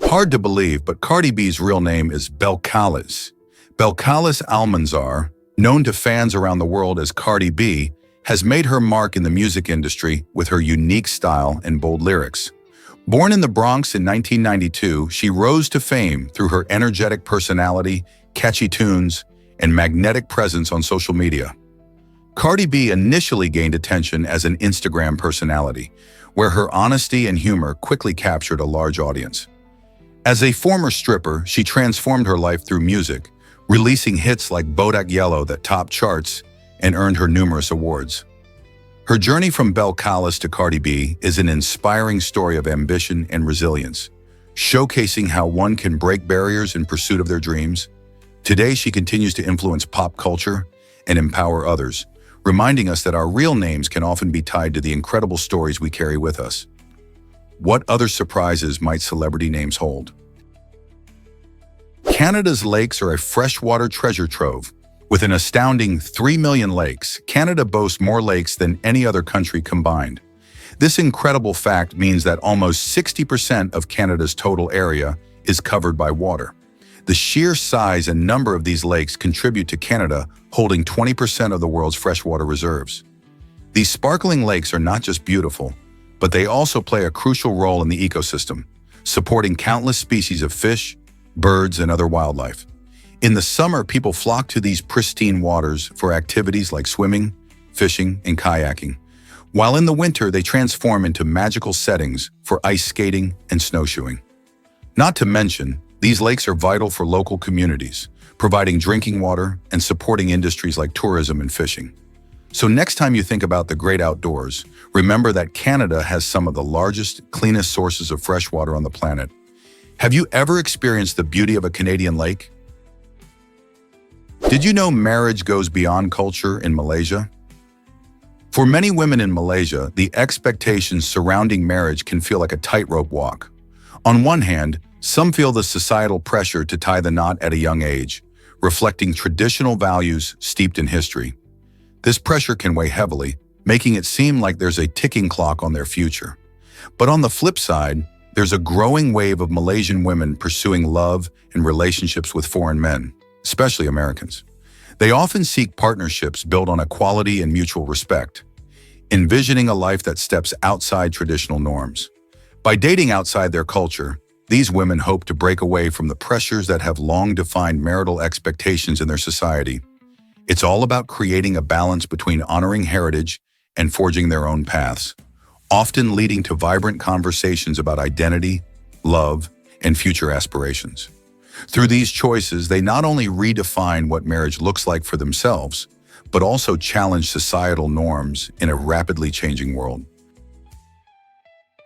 Hard to believe, but Cardi B's real name is Belcalis. Belcalis Almanzar, known to fans around the world as Cardi B, has made her mark in the music industry with her unique style and bold lyrics. Born in the Bronx in 1992, she rose to fame through her energetic personality, catchy tunes, and magnetic presence on social media. Cardi B initially gained attention as an Instagram personality, where her honesty and humor quickly captured a large audience. As a former stripper, she transformed her life through music, releasing hits like Bodak Yellow that topped charts and earned her numerous awards. Her journey from Belcalis to Cardi B is an inspiring story of ambition and resilience, showcasing how one can break barriers in pursuit of their dreams. Today, she continues to influence pop culture and empower others, reminding us that our real names can often be tied to the incredible stories we carry with us. What other surprises might celebrity names hold? Canada's lakes are a freshwater treasure trove. With an astounding 3 million lakes, Canada boasts more lakes than any other country combined. This incredible fact means that almost 60% of Canada's total area is covered by water. The sheer size and number of these lakes contribute to Canada holding 20% of the world's freshwater reserves. These sparkling lakes are not just beautiful, but they also play a crucial role in the ecosystem, supporting countless species of fish, birds, and other wildlife. In the summer, people flock to these pristine waters for activities like swimming, fishing, and kayaking, while in the winter they transform into magical settings for ice skating and snowshoeing. Not to mention, these lakes are vital for local communities, providing drinking water and supporting industries like tourism and fishing. So next time you think about the great outdoors, remember that Canada has some of the largest, cleanest sources of fresh water on the planet. Have you ever experienced the beauty of a Canadian lake? Did you know marriage goes beyond culture in Malaysia? For many women in Malaysia, the expectations surrounding marriage can feel like a tightrope walk. On one hand, some feel the societal pressure to tie the knot at a young age, reflecting traditional values steeped in history. This pressure can weigh heavily, making it seem like there's a ticking clock on their future. But on the flip side, there's a growing wave of Malaysian women pursuing love and relationships with foreign men, especially Americans. They often seek partnerships built on equality and mutual respect, envisioning a life that steps outside traditional norms. By dating outside their culture, these women hope to break away from the pressures that have long defined marital expectations in their society. It's all about creating a balance between honoring heritage and forging their own paths, often leading to vibrant conversations about identity, love, and future aspirations. Through these choices, they not only redefine what marriage looks like for themselves, but also challenge societal norms in a rapidly changing world.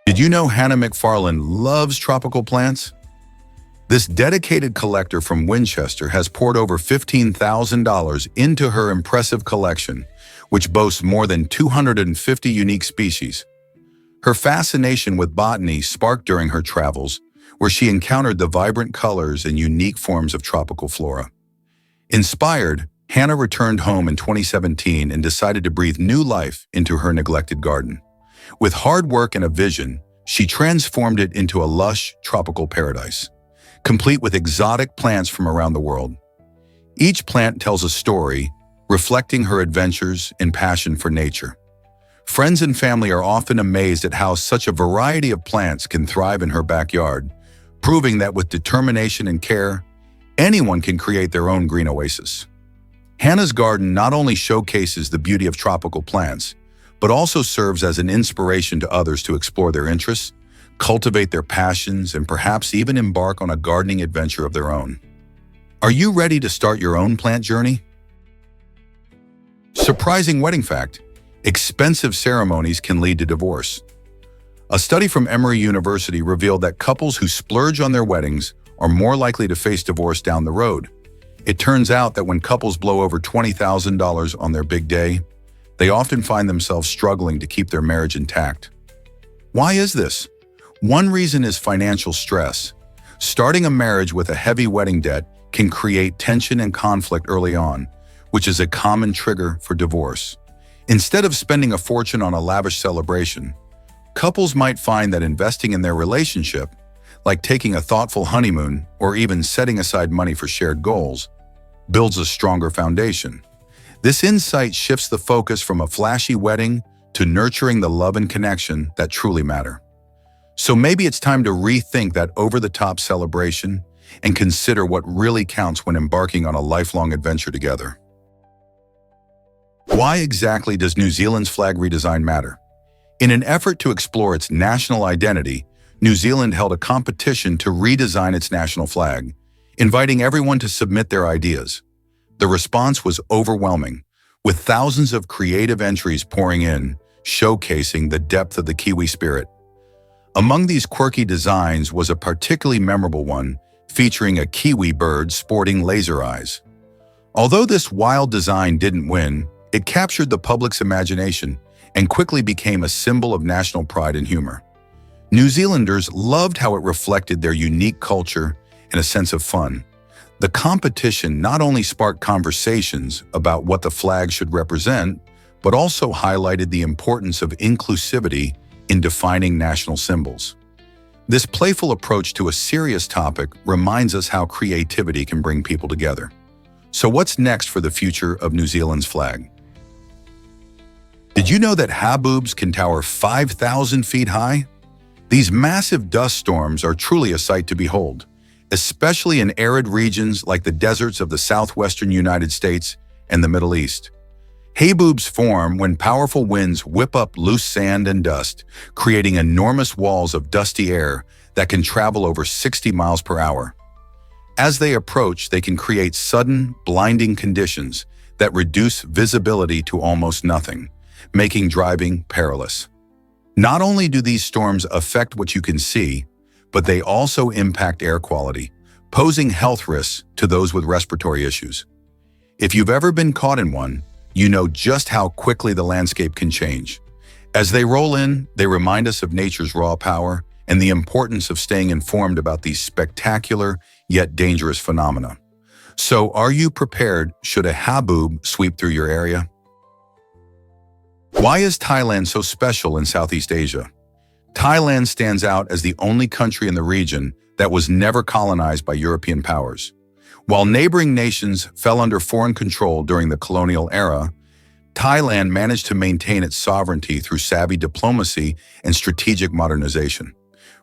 Did you know Hannah McFarlane loves tropical plants? This dedicated collector from Winchester has poured over $15,000 into her impressive collection, which boasts more than 250 unique species. Her fascination with botany sparked during her travels, where she encountered the vibrant colors and unique forms of tropical flora. Inspired, Hannah returned home in 2017 and decided to breathe new life into her neglected garden. With hard work and a vision, she transformed it into a lush, tropical paradise, complete with exotic plants from around the world. Each plant tells a story, reflecting her adventures and passion for nature. Friends and family are often amazed at how such a variety of plants can thrive in her backyard, proving that with determination and care, anyone can create their own green oasis. Hannah's garden not only showcases the beauty of tropical plants, but also serves as an inspiration to others to explore their interests, cultivate their passions, and perhaps even embark on a gardening adventure of their own. Are you ready to start your own plant journey? Surprising wedding fact: expensive ceremonies can lead to divorce. A study from Emory University revealed that couples who splurge on their weddings are more likely to face divorce down the road. It turns out that when couples blow over $20,000 on their big day, they often find themselves struggling to keep their marriage intact. Why is this? One reason is financial stress. Starting a marriage with a heavy wedding debt can create tension and conflict early on, which is a common trigger for divorce. Instead of spending a fortune on a lavish celebration, couples might find that investing in their relationship, like taking a thoughtful honeymoon or even setting aside money for shared goals, builds a stronger foundation. This insight shifts the focus from a flashy wedding to nurturing the love and connection that truly matter. So maybe it's time to rethink that over-the-top celebration and consider what really counts when embarking on a lifelong adventure together. Why exactly does New Zealand's flag redesign matter? In an effort to explore its national identity, New Zealand held a competition to redesign its national flag, inviting everyone to submit their ideas. The response was overwhelming, with thousands of creative entries pouring in, showcasing the depth of the Kiwi spirit. Among these quirky designs was a particularly memorable one, featuring a kiwi bird sporting laser eyes. Although this wild design didn't win, it captured the public's imagination and quickly became a symbol of national pride and humor. New Zealanders loved how it reflected their unique culture and a sense of fun. The competition not only sparked conversations about what the flag should represent, but also highlighted the importance of inclusivity in defining national symbols. This playful approach to a serious topic reminds us how creativity can bring people together. So what's next for the future of New Zealand's flag? Did you know that haboobs can tower 5,000 feet high? These massive dust storms are truly a sight to behold, especially in arid regions like the deserts of the southwestern United States and the Middle East. Haboobs form when powerful winds whip up loose sand and dust, creating enormous walls of dusty air that can travel over 60 miles per hour. As they approach, they can create sudden, blinding conditions that reduce visibility to almost nothing, making driving perilous. Not only do these storms affect what you can see, but they also impact air quality, posing health risks to those with respiratory issues. If you've ever been caught in one, you know just how quickly the landscape can change. As they roll in, they remind us of nature's raw power and the importance of staying informed about these spectacular yet dangerous phenomena. So, are you prepared should a haboob sweep through your area? Why is Thailand so special in Southeast Asia? Thailand stands out as the only country in the region that was never colonized by European powers. While neighboring nations fell under foreign control during the colonial era, Thailand managed to maintain its sovereignty through savvy diplomacy and strategic modernization.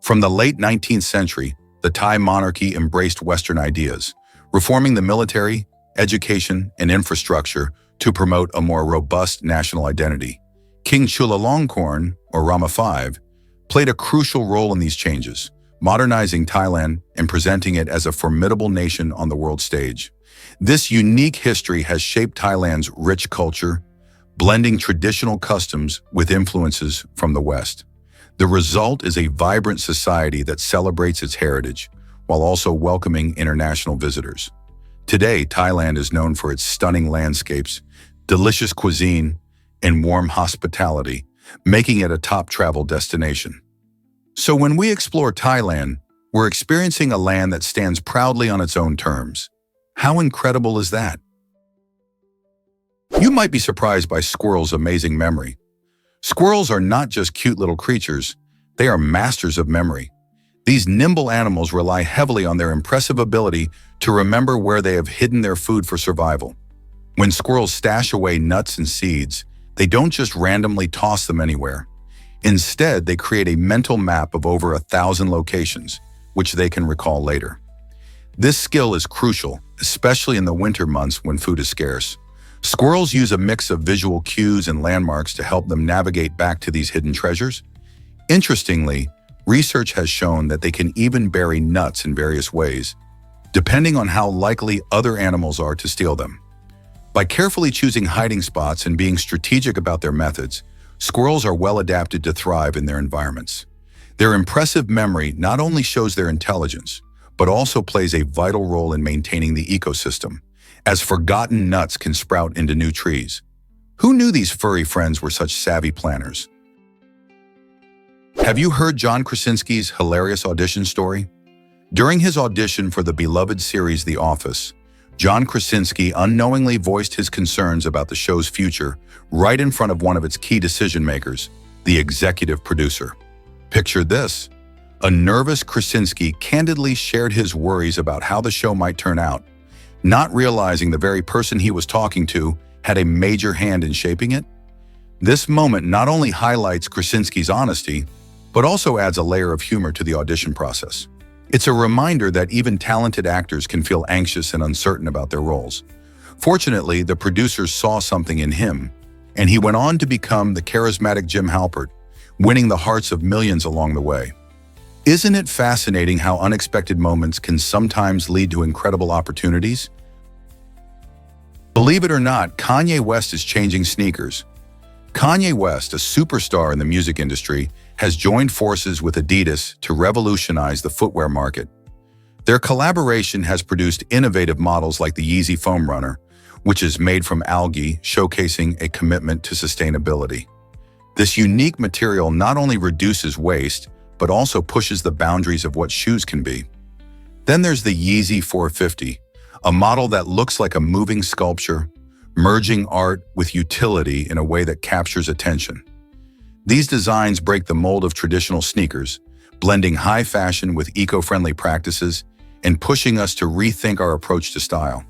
From the late 19th century, the Thai monarchy embraced Western ideas, reforming the military, education, and infrastructure to promote a more robust national identity. King Chulalongkorn, or Rama V, played a crucial role in these changes, modernizing Thailand and presenting it as a formidable nation on the world stage. This unique history has shaped Thailand's rich culture, blending traditional customs with influences from the West. The result is a vibrant society that celebrates its heritage, while also welcoming international visitors. Today, Thailand is known for its stunning landscapes, delicious cuisine, and warm hospitality, making it a top travel destination. So when we explore Thailand, we're experiencing a land that stands proudly on its own terms. How incredible is that? You might be surprised by squirrels' amazing memory. Squirrels are not just cute little creatures, they are masters of memory. These nimble animals rely heavily on their impressive ability to remember where they have hidden their food for survival. When squirrels stash away nuts and seeds, they don't just randomly toss them anywhere. Instead, they create a mental map of over 1,000 locations, which they can recall later. This skill is crucial, especially in the winter months when food is scarce. Squirrels use a mix of visual cues and landmarks to help them navigate back to these hidden treasures. Interestingly, research has shown that they can even bury nuts in various ways, depending on how likely other animals are to steal them. By carefully choosing hiding spots and being strategic about their methods, squirrels are well adapted to thrive in their environments. Their impressive memory not only shows their intelligence, but also plays a vital role in maintaining the ecosystem, as forgotten nuts can sprout into new trees. Who knew these furry friends were such savvy planners? Have you heard John Krasinski's hilarious audition story? During his audition for the beloved series The Office, John Krasinski unknowingly voiced his concerns about the show's future right in front of one of its key decision-makers, the executive producer. Picture this. A nervous Krasinski candidly shared his worries about how the show might turn out, not realizing the very person he was talking to had a major hand in shaping it. This moment not only highlights Krasinski's honesty, but also adds a layer of humor to the audition process. It's a reminder that even talented actors can feel anxious and uncertain about their roles. Fortunately, the producers saw something in him, and he went on to become the charismatic Jim Halpert, winning the hearts of millions along the way. Isn't it fascinating how unexpected moments can sometimes lead to incredible opportunities? Believe it or not, Kanye West is changing sneakers. Kanye West, a superstar in the music industry, has joined forces with Adidas to revolutionize the footwear market. Their collaboration has produced innovative models like the Yeezy Foam Runner, which is made from algae, showcasing a commitment to sustainability. This unique material not only reduces waste, but also pushes the boundaries of what shoes can be. Then there's the Yeezy 450, a model that looks like a moving sculpture, merging art with utility in a way that captures attention. These designs break the mold of traditional sneakers, blending high fashion with eco-friendly practices and pushing us to rethink our approach to style.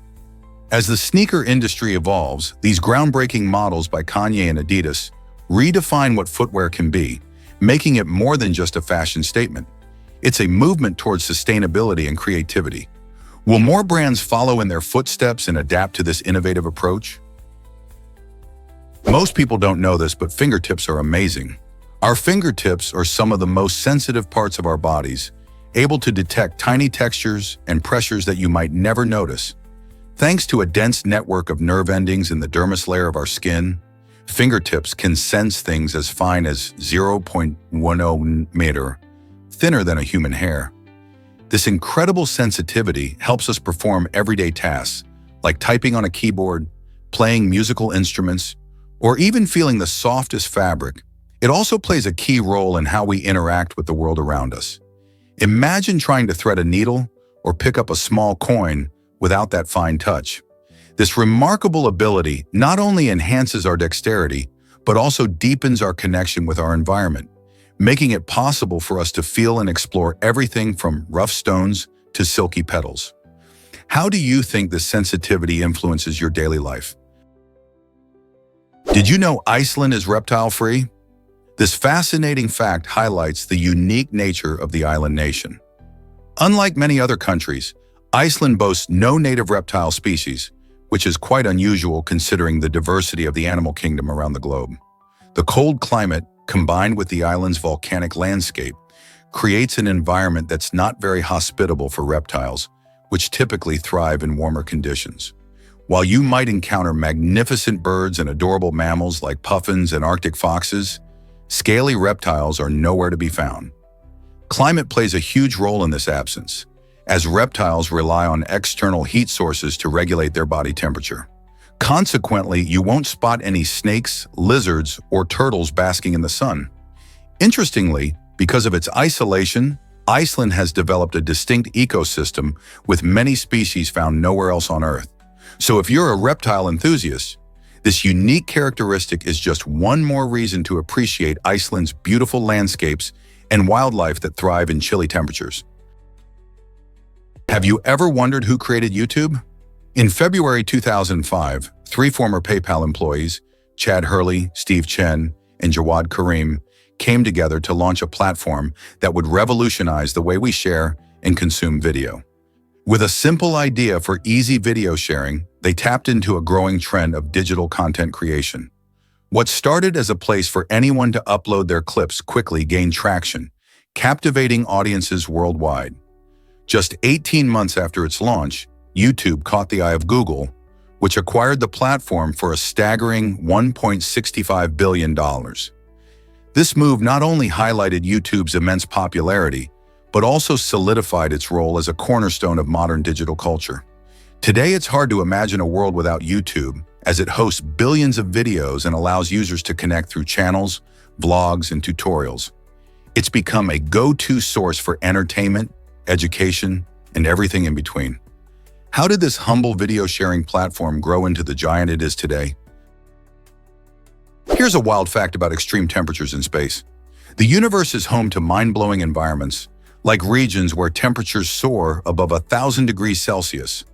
As the sneaker industry evolves, these groundbreaking models by Kanye and Adidas redefine what footwear can be, making it more than just a fashion statement. It's a movement towards sustainability and creativity. Will more brands follow in their footsteps and adapt to this innovative approach? Most people don't know this, but fingertips are amazing. Our fingertips are some of the most sensitive parts of our bodies, able to detect tiny textures and pressures that you might never notice. Thanks to a dense network of nerve endings in the dermis layer of our skin, fingertips can sense things as fine as 0.10 meter, thinner than a human hair. This incredible sensitivity helps us perform everyday tasks, like typing on a keyboard, playing musical instruments, or even feeling the softest fabric. It also plays a key role in how we interact with the world around us. Imagine trying to thread a needle or pick up a small coin without that fine touch. This remarkable ability not only enhances our dexterity, but also deepens our connection with our environment, making it possible for us to feel and explore everything from rough stones to silky petals. How do you think this sensitivity influences your daily life? Did you know Iceland is reptile-free? This fascinating fact highlights the unique nature of the island nation. Unlike many other countries, Iceland boasts no native reptile species, which is quite unusual considering the diversity of the animal kingdom around the globe. The cold climate, combined with the island's volcanic landscape, creates an environment that's not very hospitable for reptiles, which typically thrive in warmer conditions. While you might encounter magnificent birds and adorable mammals like puffins and Arctic foxes, scaly reptiles are nowhere to be found. Climate plays a huge role in this absence, as reptiles rely on external heat sources to regulate their body temperature. Consequently, you won't spot any snakes, lizards, or turtles basking in the sun. Interestingly, because of its isolation, Iceland has developed a distinct ecosystem with many species found nowhere else on Earth. So if you're a reptile enthusiast, this unique characteristic is just one more reason to appreciate Iceland's beautiful landscapes and wildlife that thrive in chilly temperatures. Have you ever wondered who created YouTube? In February 2005, 3 former PayPal employees, Chad Hurley, Steve Chen, and Jawad Karim, came together to launch a platform that would revolutionize the way we share and consume video. With a simple idea for easy video sharing, they tapped into a growing trend of digital content creation. What started as a place for anyone to upload their clips quickly gained traction, captivating audiences worldwide. Just 18 months after its launch, YouTube caught the eye of Google, which acquired the platform for a staggering $1.65 billion. This move not only highlighted YouTube's immense popularity, but also solidified its role as a cornerstone of modern digital culture. Today, it's hard to imagine a world without YouTube, as it hosts billions of videos and allows users to connect through channels, vlogs, and tutorials. It's become a go-to source for entertainment, education, and everything in between. How did this humble video sharing platform grow into the giant it is today? Here's a wild fact about extreme temperatures in space. The universe is home to mind-blowing environments like regions where temperatures soar above 1,000 degrees Celsius.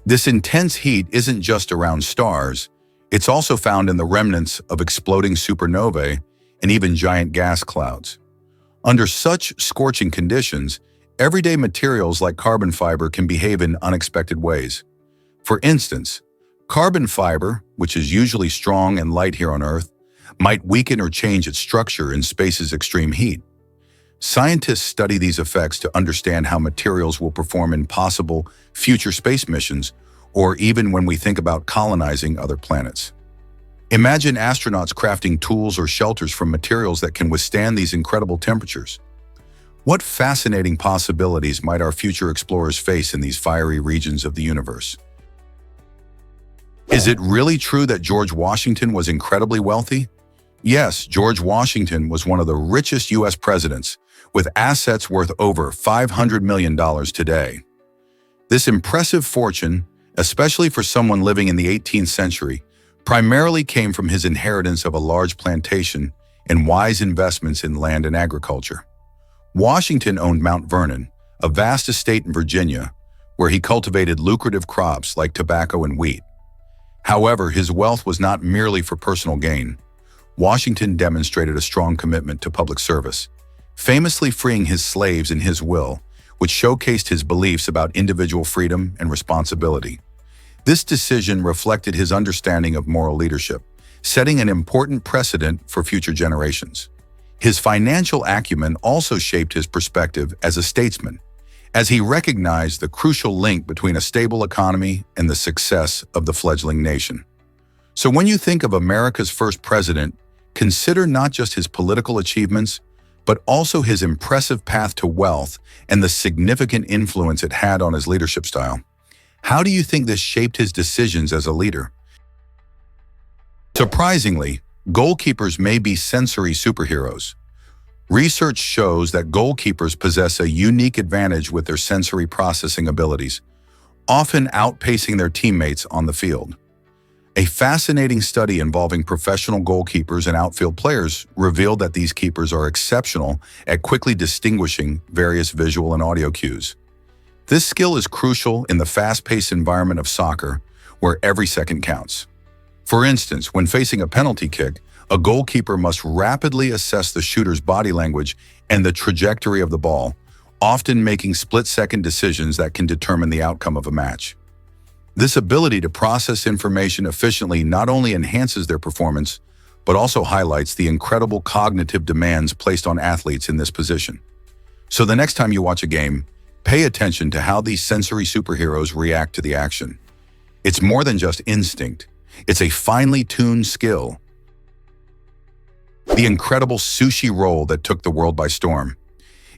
This intense heat isn't just around stars, it's also found in the remnants of exploding supernovae and even giant gas clouds. Under such scorching conditions, everyday materials like carbon fiber can behave in unexpected ways. For instance, carbon fiber, which is usually strong and light here on Earth, might weaken or change its structure in space's extreme heat. Scientists study these effects to understand how materials will perform in possible future space missions, or even when we think about colonizing other planets. Imagine astronauts crafting tools or shelters from materials that can withstand these incredible temperatures. What fascinating possibilities might our future explorers face in these fiery regions of the universe? Is it really true that George Washington was incredibly wealthy? Yes, George Washington was one of the richest U.S. presidents, with assets worth over $500 million today. This impressive fortune, especially for someone living in the 18th century, primarily came from his inheritance of a large plantation and wise investments in land and agriculture. Washington owned Mount Vernon, a vast estate in Virginia, where he cultivated lucrative crops like tobacco and wheat. However, his wealth was not merely for personal gain. Washington demonstrated a strong commitment to public service, famously freeing his slaves in his will, which showcased his beliefs about individual freedom and responsibility. This decision reflected his understanding of moral leadership, setting an important precedent for future generations. His financial acumen also shaped his perspective as a statesman, as he recognized the crucial link between a stable economy and the success of the fledgling nation. So when you think of America's first president, consider not just his political achievements, but also his impressive path to wealth and the significant influence it had on his leadership style. How do you think this shaped his decisions as a leader? Surprisingly, goalkeepers may be sensory superheroes. Research shows that goalkeepers possess a unique advantage with their sensory processing abilities, often outpacing their teammates on the field. A fascinating study involving professional goalkeepers and outfield players revealed that these keepers are exceptional at quickly distinguishing various visual and audio cues. This skill is crucial in the fast-paced environment of soccer, where every second counts. For instance, when facing a penalty kick, a goalkeeper must rapidly assess the shooter's body language and the trajectory of the ball, often making split-second decisions that can determine the outcome of a match. This ability to process information efficiently not only enhances their performance, but also highlights the incredible cognitive demands placed on athletes in this position. So the next time you watch a game, pay attention to how these sensory superheroes react to the action. It's more than just instinct. It's a finely tuned skill. The incredible sushi roll that took the world by storm.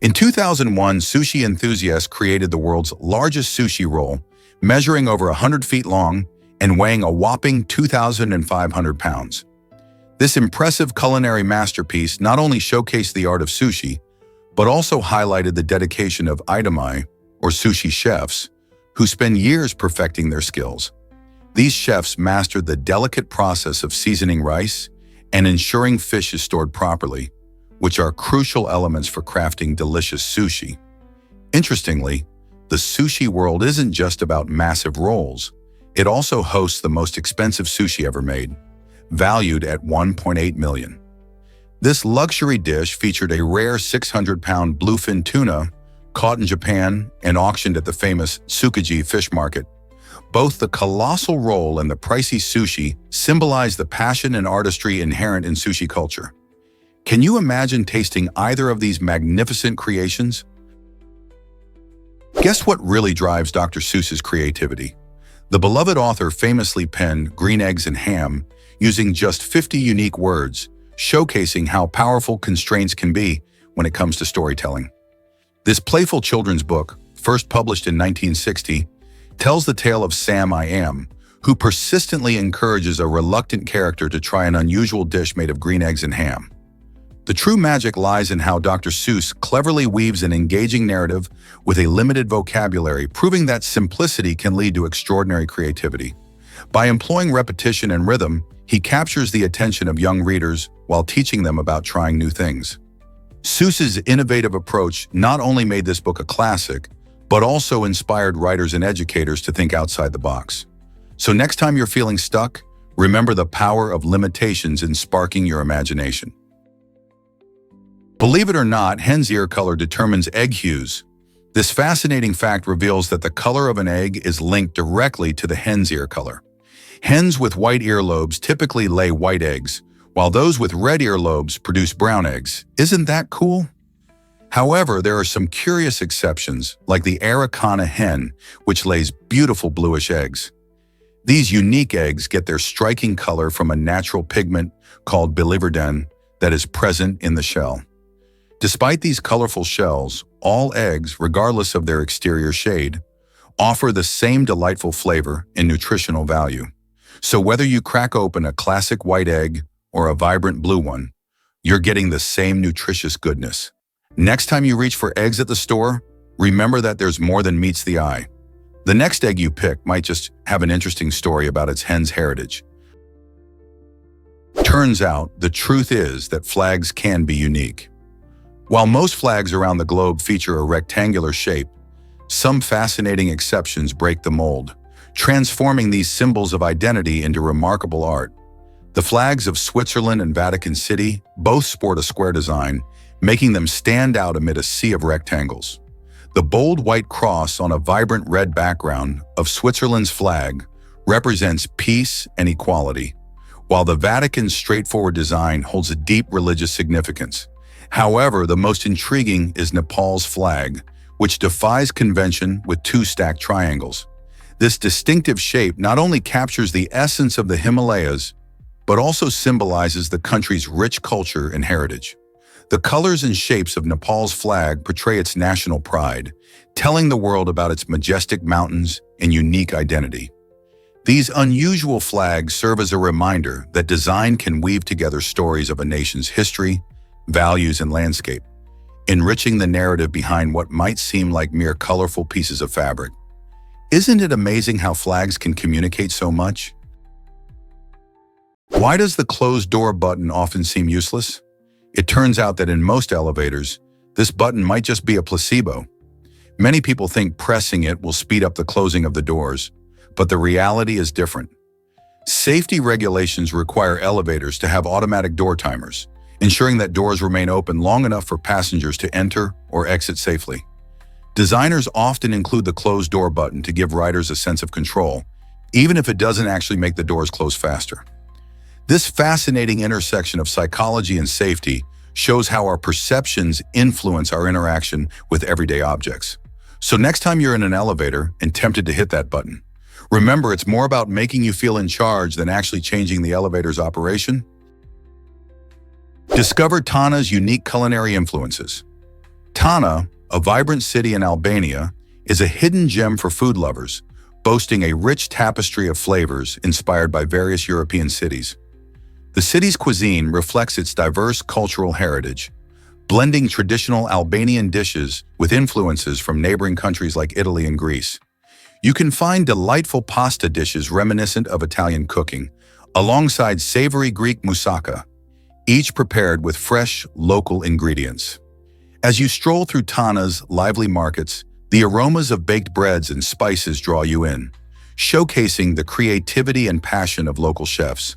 In 2001, sushi enthusiasts created the world's largest sushi roll, measuring over 100 feet long and weighing a whopping 2,500 pounds. This impressive culinary masterpiece not only showcased the art of sushi, but also highlighted the dedication of itami, or sushi chefs, who spend years perfecting their skills. These chefs mastered the delicate process of seasoning rice and ensuring fish is stored properly, which are crucial elements for crafting delicious sushi. Interestingly, the sushi world isn't just about massive rolls. It also hosts the most expensive sushi ever made, valued at $1.8 million. This luxury dish featured a rare 600-pound bluefin tuna caught in Japan and auctioned at the famous Tsukiji fish market. Both the colossal roll and the pricey sushi symbolize the passion and artistry inherent in sushi culture. Can you imagine tasting either of these magnificent creations? Guess what really drives Dr. Seuss's creativity? The beloved author famously penned Green Eggs and Ham using just 50 unique words, showcasing how powerful constraints can be when it comes to storytelling. This playful children's book, first published in 1960, tells the tale of Sam I Am, who persistently encourages a reluctant character to try an unusual dish made of green eggs and ham. The true magic lies in how Dr. Seuss cleverly weaves an engaging narrative with a limited vocabulary, proving that simplicity can lead to extraordinary creativity. By employing repetition and rhythm, he captures the attention of young readers while teaching them about trying new things. Seuss's innovative approach not only made this book a classic, but also inspired writers and educators to think outside the box. So next time you're feeling stuck, remember the power of limitations in sparking your imagination. Believe it or not, hen's ear color determines egg hues. This fascinating fact reveals that the color of an egg is linked directly to the hen's ear color. Hens with white earlobes typically lay white eggs, while those with red earlobes produce brown eggs. Isn't that cool? However, there are some curious exceptions, like the Araucana hen, which lays beautiful bluish eggs. These unique eggs get their striking color from a natural pigment called biliverdin that is present in the shell. Despite these colorful shells, all eggs, regardless of their exterior shade, offer the same delightful flavor and nutritional value. So whether you crack open a classic white egg or a vibrant blue one, you're getting the same nutritious goodness. Next time you reach for eggs at the store, remember that there's more than meets the eye. The next egg you pick might just have an interesting story about its hen's heritage. Turns out, the truth is that flags can be unique. While most flags around the globe feature a rectangular shape, some fascinating exceptions break the mold, transforming these symbols of identity into remarkable art. The flags of Switzerland and Vatican City both sport a square design, making them stand out amid a sea of rectangles. The bold white cross on a vibrant red background of Switzerland's flag represents peace and equality, while the Vatican's straightforward design holds a deep religious significance. However, the most intriguing is Nepal's flag, which defies convention with two stacked triangles. This distinctive shape not only captures the essence of the Himalayas, but also symbolizes the country's rich culture and heritage. The colors and shapes of Nepal's flag portray its national pride, telling the world about its majestic mountains and unique identity. These unusual flags serve as a reminder that design can weave together stories of a nation's history, values, and landscape, enriching the narrative behind what might seem like mere colorful pieces of fabric. Isn't it amazing how flags can communicate so much? Why does the closed door button often seem useless? It turns out that in most elevators, this button might just be a placebo. Many people think pressing it will speed up the closing of the doors, but the reality is different. Safety regulations require elevators to have automatic door timers, ensuring that doors remain open long enough for passengers to enter or exit safely. Designers often include the closed door button to give riders a sense of control, even if it doesn't actually make the doors close faster. This fascinating intersection of psychology and safety shows how our perceptions influence our interaction with everyday objects. So next time you're in an elevator and tempted to hit that button, remember it's more about making you feel in charge than actually changing the elevator's operation. Discover Tirana's unique culinary influences. Tirana, a vibrant city in Albania, is a hidden gem for food lovers, boasting a rich tapestry of flavors inspired by various European cities. The city's cuisine reflects its diverse cultural heritage, blending traditional Albanian dishes with influences from neighboring countries like Italy and Greece. You can find delightful pasta dishes reminiscent of Italian cooking, alongside savory Greek moussaka, each prepared with fresh, local ingredients. As you stroll through Tirana's lively markets, the aromas of baked breads and spices draw you in, showcasing the creativity and passion of local chefs.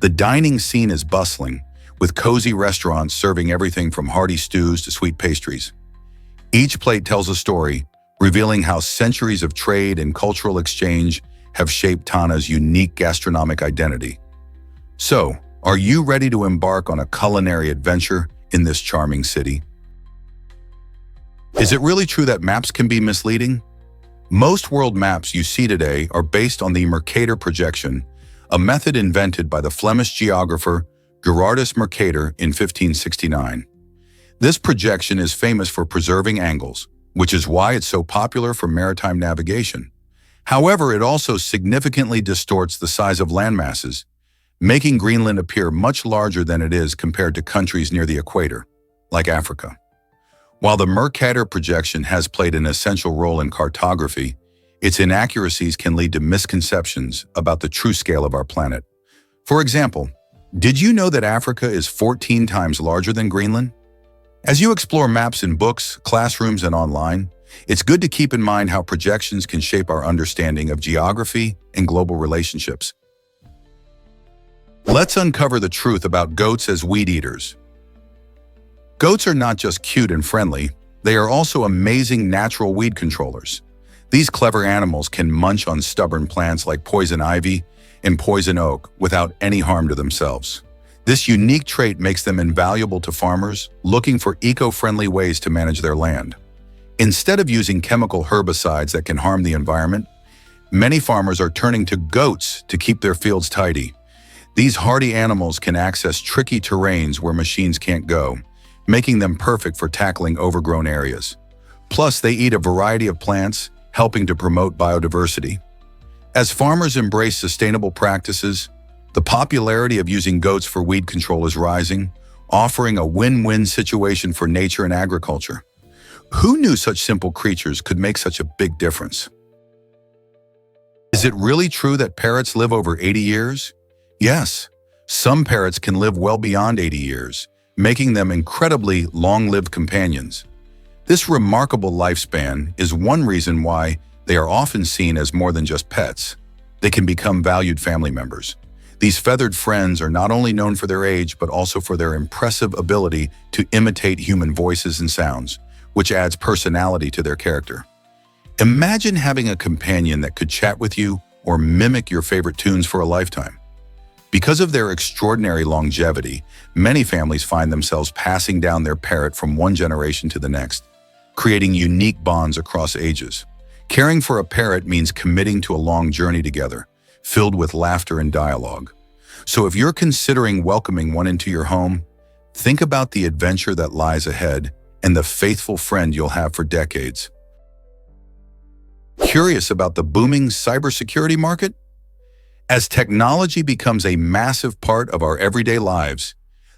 The dining scene is bustling, with cozy restaurants serving everything from hearty stews to sweet pastries. Each plate tells a story, revealing how centuries of trade and cultural exchange have shaped Tirana's unique gastronomic identity. So, are you ready to embark on a culinary adventure in this charming city? Is it really true that maps can be misleading? Most world maps you see today are based on the Mercator projection, a method invented by the Flemish geographer Gerardus Mercator in 1569. This projection is famous for preserving angles, which is why it's so popular for maritime navigation. However, it also significantly distorts the size of landmasses, making Greenland appear much larger than it is compared to countries near the equator, like Africa. While the Mercator projection has played an essential role in cartography, its inaccuracies can lead to misconceptions about the true scale of our planet. For example, did you know that Africa is 14 times larger than Greenland? As you explore maps in books, classrooms, and online, it's good to keep in mind how projections can shape our understanding of geography and global relationships. Let's uncover the truth about goats as weed eaters. Goats are not just cute and friendly, they are also amazing natural weed controllers. These clever animals can munch on stubborn plants like poison ivy and poison oak without any harm to themselves. This unique trait makes them invaluable to farmers looking for eco-friendly ways to manage their land. Instead of using chemical herbicides that can harm the environment, many farmers are turning to goats to keep their fields tidy. These hardy animals can access tricky terrains where machines can't go, making them perfect for tackling overgrown areas. Plus, they eat a variety of plants, helping to promote biodiversity. As farmers embrace sustainable practices, the popularity of using goats for weed control is rising, offering a win-win situation for nature and agriculture. Who knew such simple creatures could make such a big difference? Is it really true that parrots live over 80 years? Yes, some parrots can live well beyond 80 years, making them incredibly long-lived companions. This remarkable lifespan is one reason why they are often seen as more than just pets. They can become valued family members. These feathered friends are not only known for their age, but also for their impressive ability to imitate human voices and sounds, which adds personality to their character. Imagine having a companion that could chat with you or mimic your favorite tunes for a lifetime. Because of their extraordinary longevity, many families find themselves passing down their parrot from one generation to the next, creating unique bonds across ages. Caring for a parrot means committing to a long journey together, filled with laughter and dialogue. So if you're considering welcoming one into your home, think about the adventure that lies ahead and the faithful friend you'll have for decades. Curious about the booming cybersecurity market? As technology becomes a massive part of our everyday lives,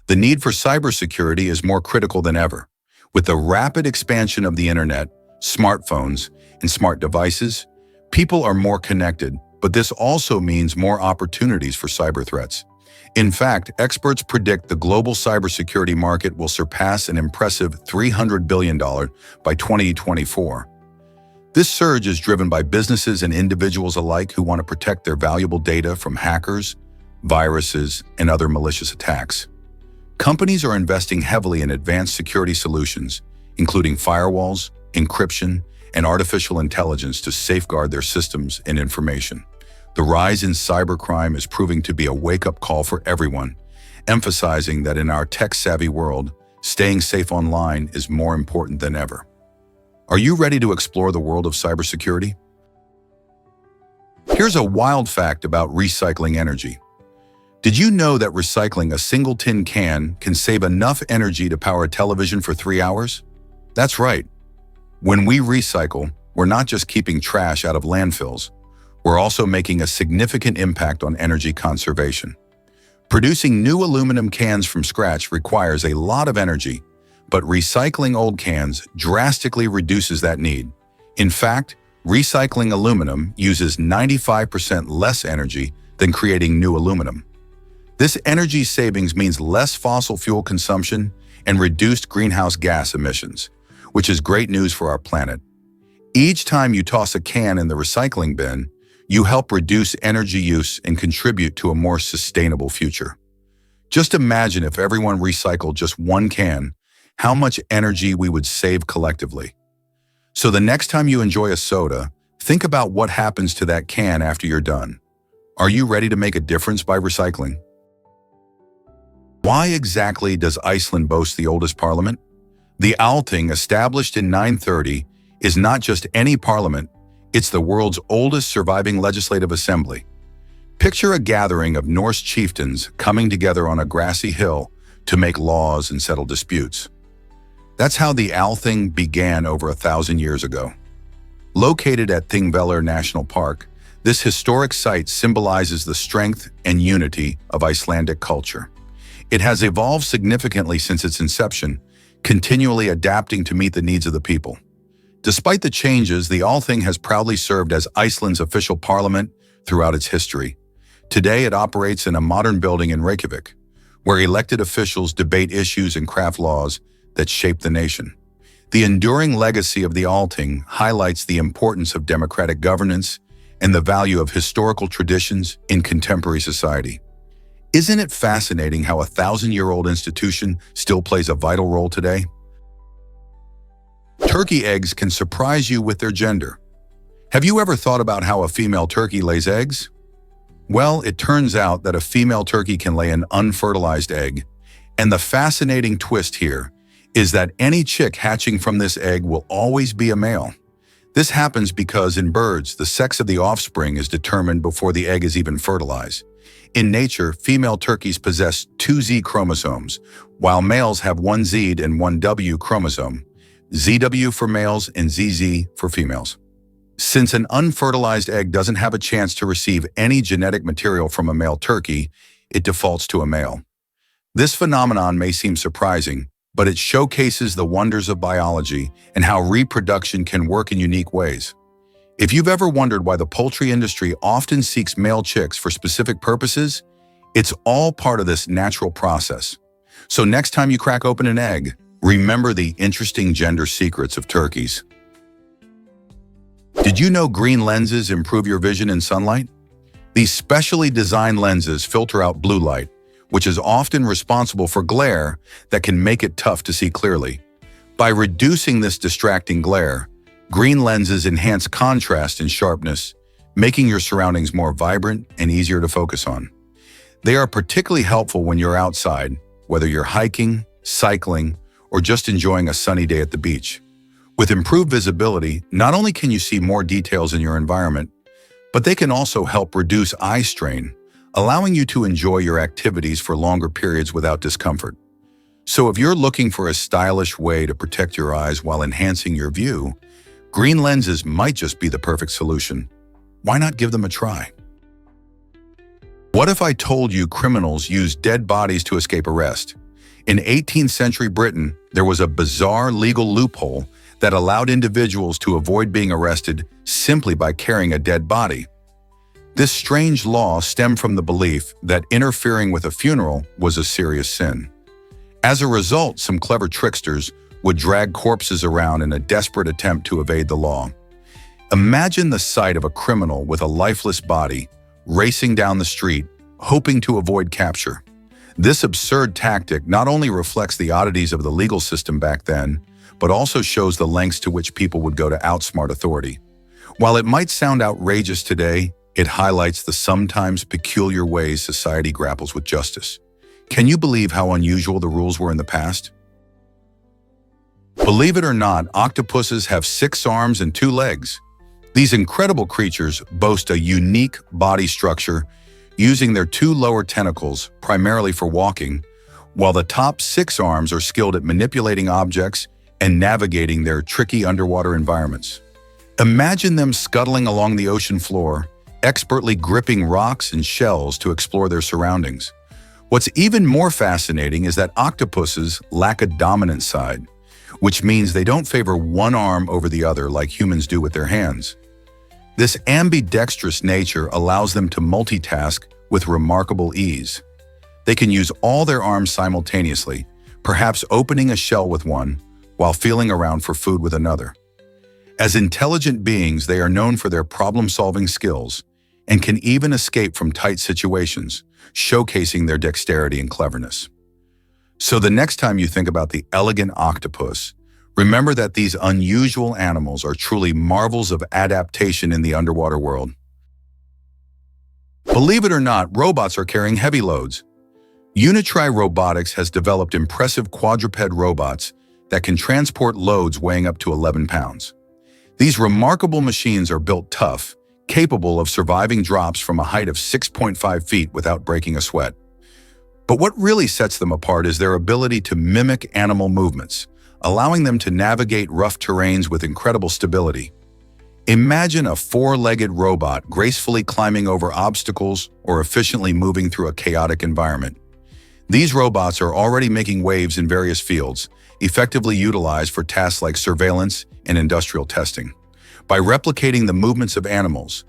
the need for cybersecurity is more critical than ever. With the rapid expansion of the internet, smartphones, and smart devices, people are more connected, but this also means more opportunities for cyber threats. In fact, experts predict the global cybersecurity market will surpass an impressive $300 billion by 2024. This surge is driven by businesses and individuals alike who want to protect their valuable data from hackers, viruses, and other malicious attacks. Companies are investing heavily in advanced security solutions, including firewalls, encryption, and artificial intelligence to safeguard their systems and information. The rise in cybercrime is proving to be a wake-up call for everyone, emphasizing that in our tech-savvy world, staying safe online is more important than ever. Are you ready to explore the world of cybersecurity? Here's a wild fact about recycling energy. Did you know that recycling a single tin can can save enough energy to power a television for 3 hours? That's right. When we recycle, we're not just keeping trash out of landfills, we're also making a significant impact on energy conservation. Producing new aluminum cans from scratch requires a lot of energy, but recycling old cans drastically reduces that need. In fact, recycling aluminum uses 95% less energy than creating new aluminum. This energy savings means less fossil fuel consumption and reduced greenhouse gas emissions, which is great news for our planet. Each time you toss a can in the recycling bin, you help reduce energy use and contribute to a more sustainable future. Just imagine if everyone recycled just one can, how much energy we would save collectively. So the next time you enjoy a soda, think about what happens to that can after you're done. Are you ready to make a difference by recycling? Why exactly does Iceland boast the oldest parliament? The Althing, established in 930, is not just any parliament, it's the world's oldest surviving legislative assembly. Picture a gathering of Norse chieftains coming together on a grassy hill to make laws and settle disputes. That's how the Althing began over 1,000 years ago. Located at Thingvellir National Park, this historic site symbolizes the strength and unity of Icelandic culture. It has evolved significantly since its inception, continually adapting to meet the needs of the people. Despite the changes, the Althing has proudly served as Iceland's official parliament throughout its history. Today, it operates in a modern building in Reykjavik, where elected officials debate issues and craft laws that shaped the nation. The enduring legacy of the Alting highlights the importance of democratic governance and the value of historical traditions in contemporary society. Isn't it fascinating how a 1,000-year-old institution still plays a vital role today? Turkey eggs can surprise you with their gender. Have you ever thought about how a female turkey lays eggs? Well, it turns out that a female turkey can lay an unfertilized egg, and the fascinating twist here is that any chick hatching from this egg will always be a male. This happens because in birds, the sex of the offspring is determined before the egg is even fertilized. In nature, female turkeys possess 2 Z chromosomes, while males have 1 Z and 1 W chromosome, ZW for males and ZZ for females. Since an unfertilized egg doesn't have a chance to receive any genetic material from a male turkey, it defaults to a male. This phenomenon may seem surprising, but it showcases the wonders of biology and how reproduction can work in unique ways. If you've ever wondered why the poultry industry often seeks male chicks for specific purposes, it's all part of this natural process. So next time you crack open an egg, remember the interesting gender secrets of turkeys. Did you know green lenses improve your vision in sunlight? These specially designed lenses filter out blue light, which is often responsible for glare that can make it tough to see clearly. By reducing this distracting glare, green lenses enhance contrast and sharpness, making your surroundings more vibrant and easier to focus on. They are particularly helpful when you're outside, whether you're hiking, cycling, or just enjoying a sunny day at the beach. With improved visibility, not only can you see more details in your environment, but they can also help reduce eye strain, allowing you to enjoy your activities for longer periods without discomfort. So if you're looking for a stylish way to protect your eyes while enhancing your view, green lenses might just be the perfect solution. Why not give them a try? What if I told you criminals use dead bodies to escape arrest? In 18th century Britain, there was a bizarre legal loophole that allowed individuals to avoid being arrested simply by carrying a dead body. This strange law stemmed from the belief that interfering with a funeral was a serious sin. As a result, some clever tricksters would drag corpses around in a desperate attempt to evade the law. Imagine the sight of a criminal with a lifeless body racing down the street, hoping to avoid capture. This absurd tactic not only reflects the oddities of the legal system back then, but also shows the lengths to which people would go to outsmart authority. While it might sound outrageous today, it highlights the sometimes peculiar ways society grapples with justice. Can you believe how unusual the rules were in the past? Believe it or not, octopuses have 6 arms and 2 legs. These incredible creatures boast a unique body structure, using their 2 lower tentacles primarily for walking, while the top 6 arms are skilled at manipulating objects and navigating their tricky underwater environments. Imagine them scuttling along the ocean floor, expertly gripping rocks and shells to explore their surroundings. What's even more fascinating is that octopuses lack a dominant side, which means they don't favor one arm over the other like humans do with their hands. This ambidextrous nature allows them to multitask with remarkable ease. They can use all their arms simultaneously, perhaps opening a shell with one, while feeling around for food with another. As intelligent beings, they are known for their problem-solving skills and can even escape from tight situations, showcasing their dexterity and cleverness. So the next time you think about the elegant octopus, remember that these unusual animals are truly marvels of adaptation in the underwater world. Believe it or not, robots are carrying heavy loads. Unitry Robotics has developed impressive quadruped robots that can transport loads weighing up to 11 pounds. These remarkable machines are built tough, capable of surviving drops from a height of 6.5 feet without breaking a sweat. But what really sets them apart is their ability to mimic animal movements, allowing them to navigate rough terrains with incredible stability. Imagine a 4-legged robot gracefully climbing over obstacles or efficiently moving through a chaotic environment. These robots are already making waves in various fields, effectively utilized for tasks like surveillance and industrial testing. By replicating the movements of animals,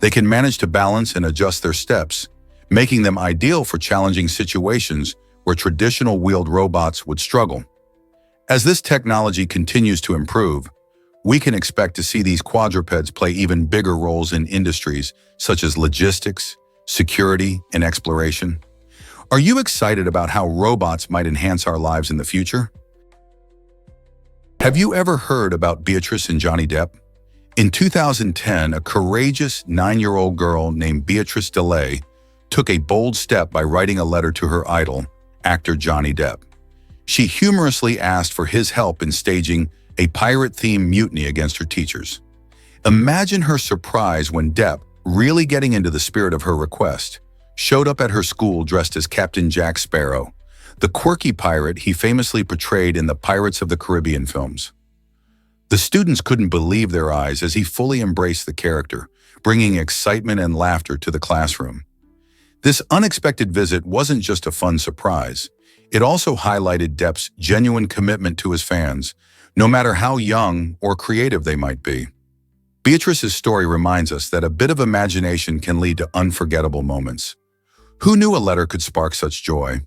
they can manage to balance and adjust their steps, making them ideal for challenging situations where traditional wheeled robots would struggle. As this technology continues to improve, we can expect to see these quadrupeds play even bigger roles in industries such as logistics, security, and exploration. Are you excited about how robots might enhance our lives in the future? Have you ever heard about Beatrice and Johnny Depp? In 2010, a courageous 9-year-old girl named Beatrice DeLay took a bold step by writing a letter to her idol, actor Johnny Depp. She humorously asked for his help in staging a pirate-themed mutiny against her teachers. Imagine her surprise when Depp, really getting into the spirit of her request, showed up at her school dressed as Captain Jack Sparrow, the quirky pirate he famously portrayed in the Pirates of the Caribbean films. The students couldn't believe their eyes as he fully embraced the character, bringing excitement and laughter to the classroom. This unexpected visit wasn't just a fun surprise. It also highlighted Depp's genuine commitment to his fans, no matter how young or creative they might be. Beatrice's story reminds us that a bit of imagination can lead to unforgettable moments. Who knew a letter could spark such joy?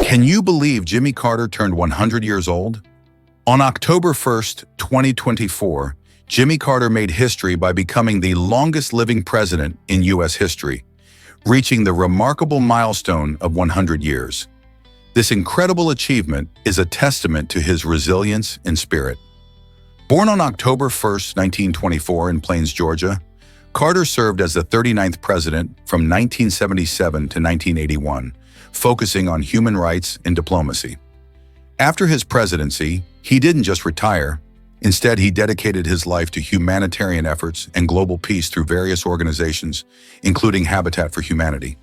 Can you believe Jimmy Carter turned 100 years old? On October 1st, 2024, Jimmy Carter made history by becoming the longest-living president in U.S. history, reaching the remarkable milestone of 100 years. This incredible achievement is a testament to his resilience and spirit. Born on October 1st, 1924 in Plains, Georgia, Carter served as the 39th president from 1977 to 1981, focusing on human rights and diplomacy. After his presidency, he didn't just retire. Instead, he dedicated his life to humanitarian efforts and global peace through various organizations, including Habitat for Humanity.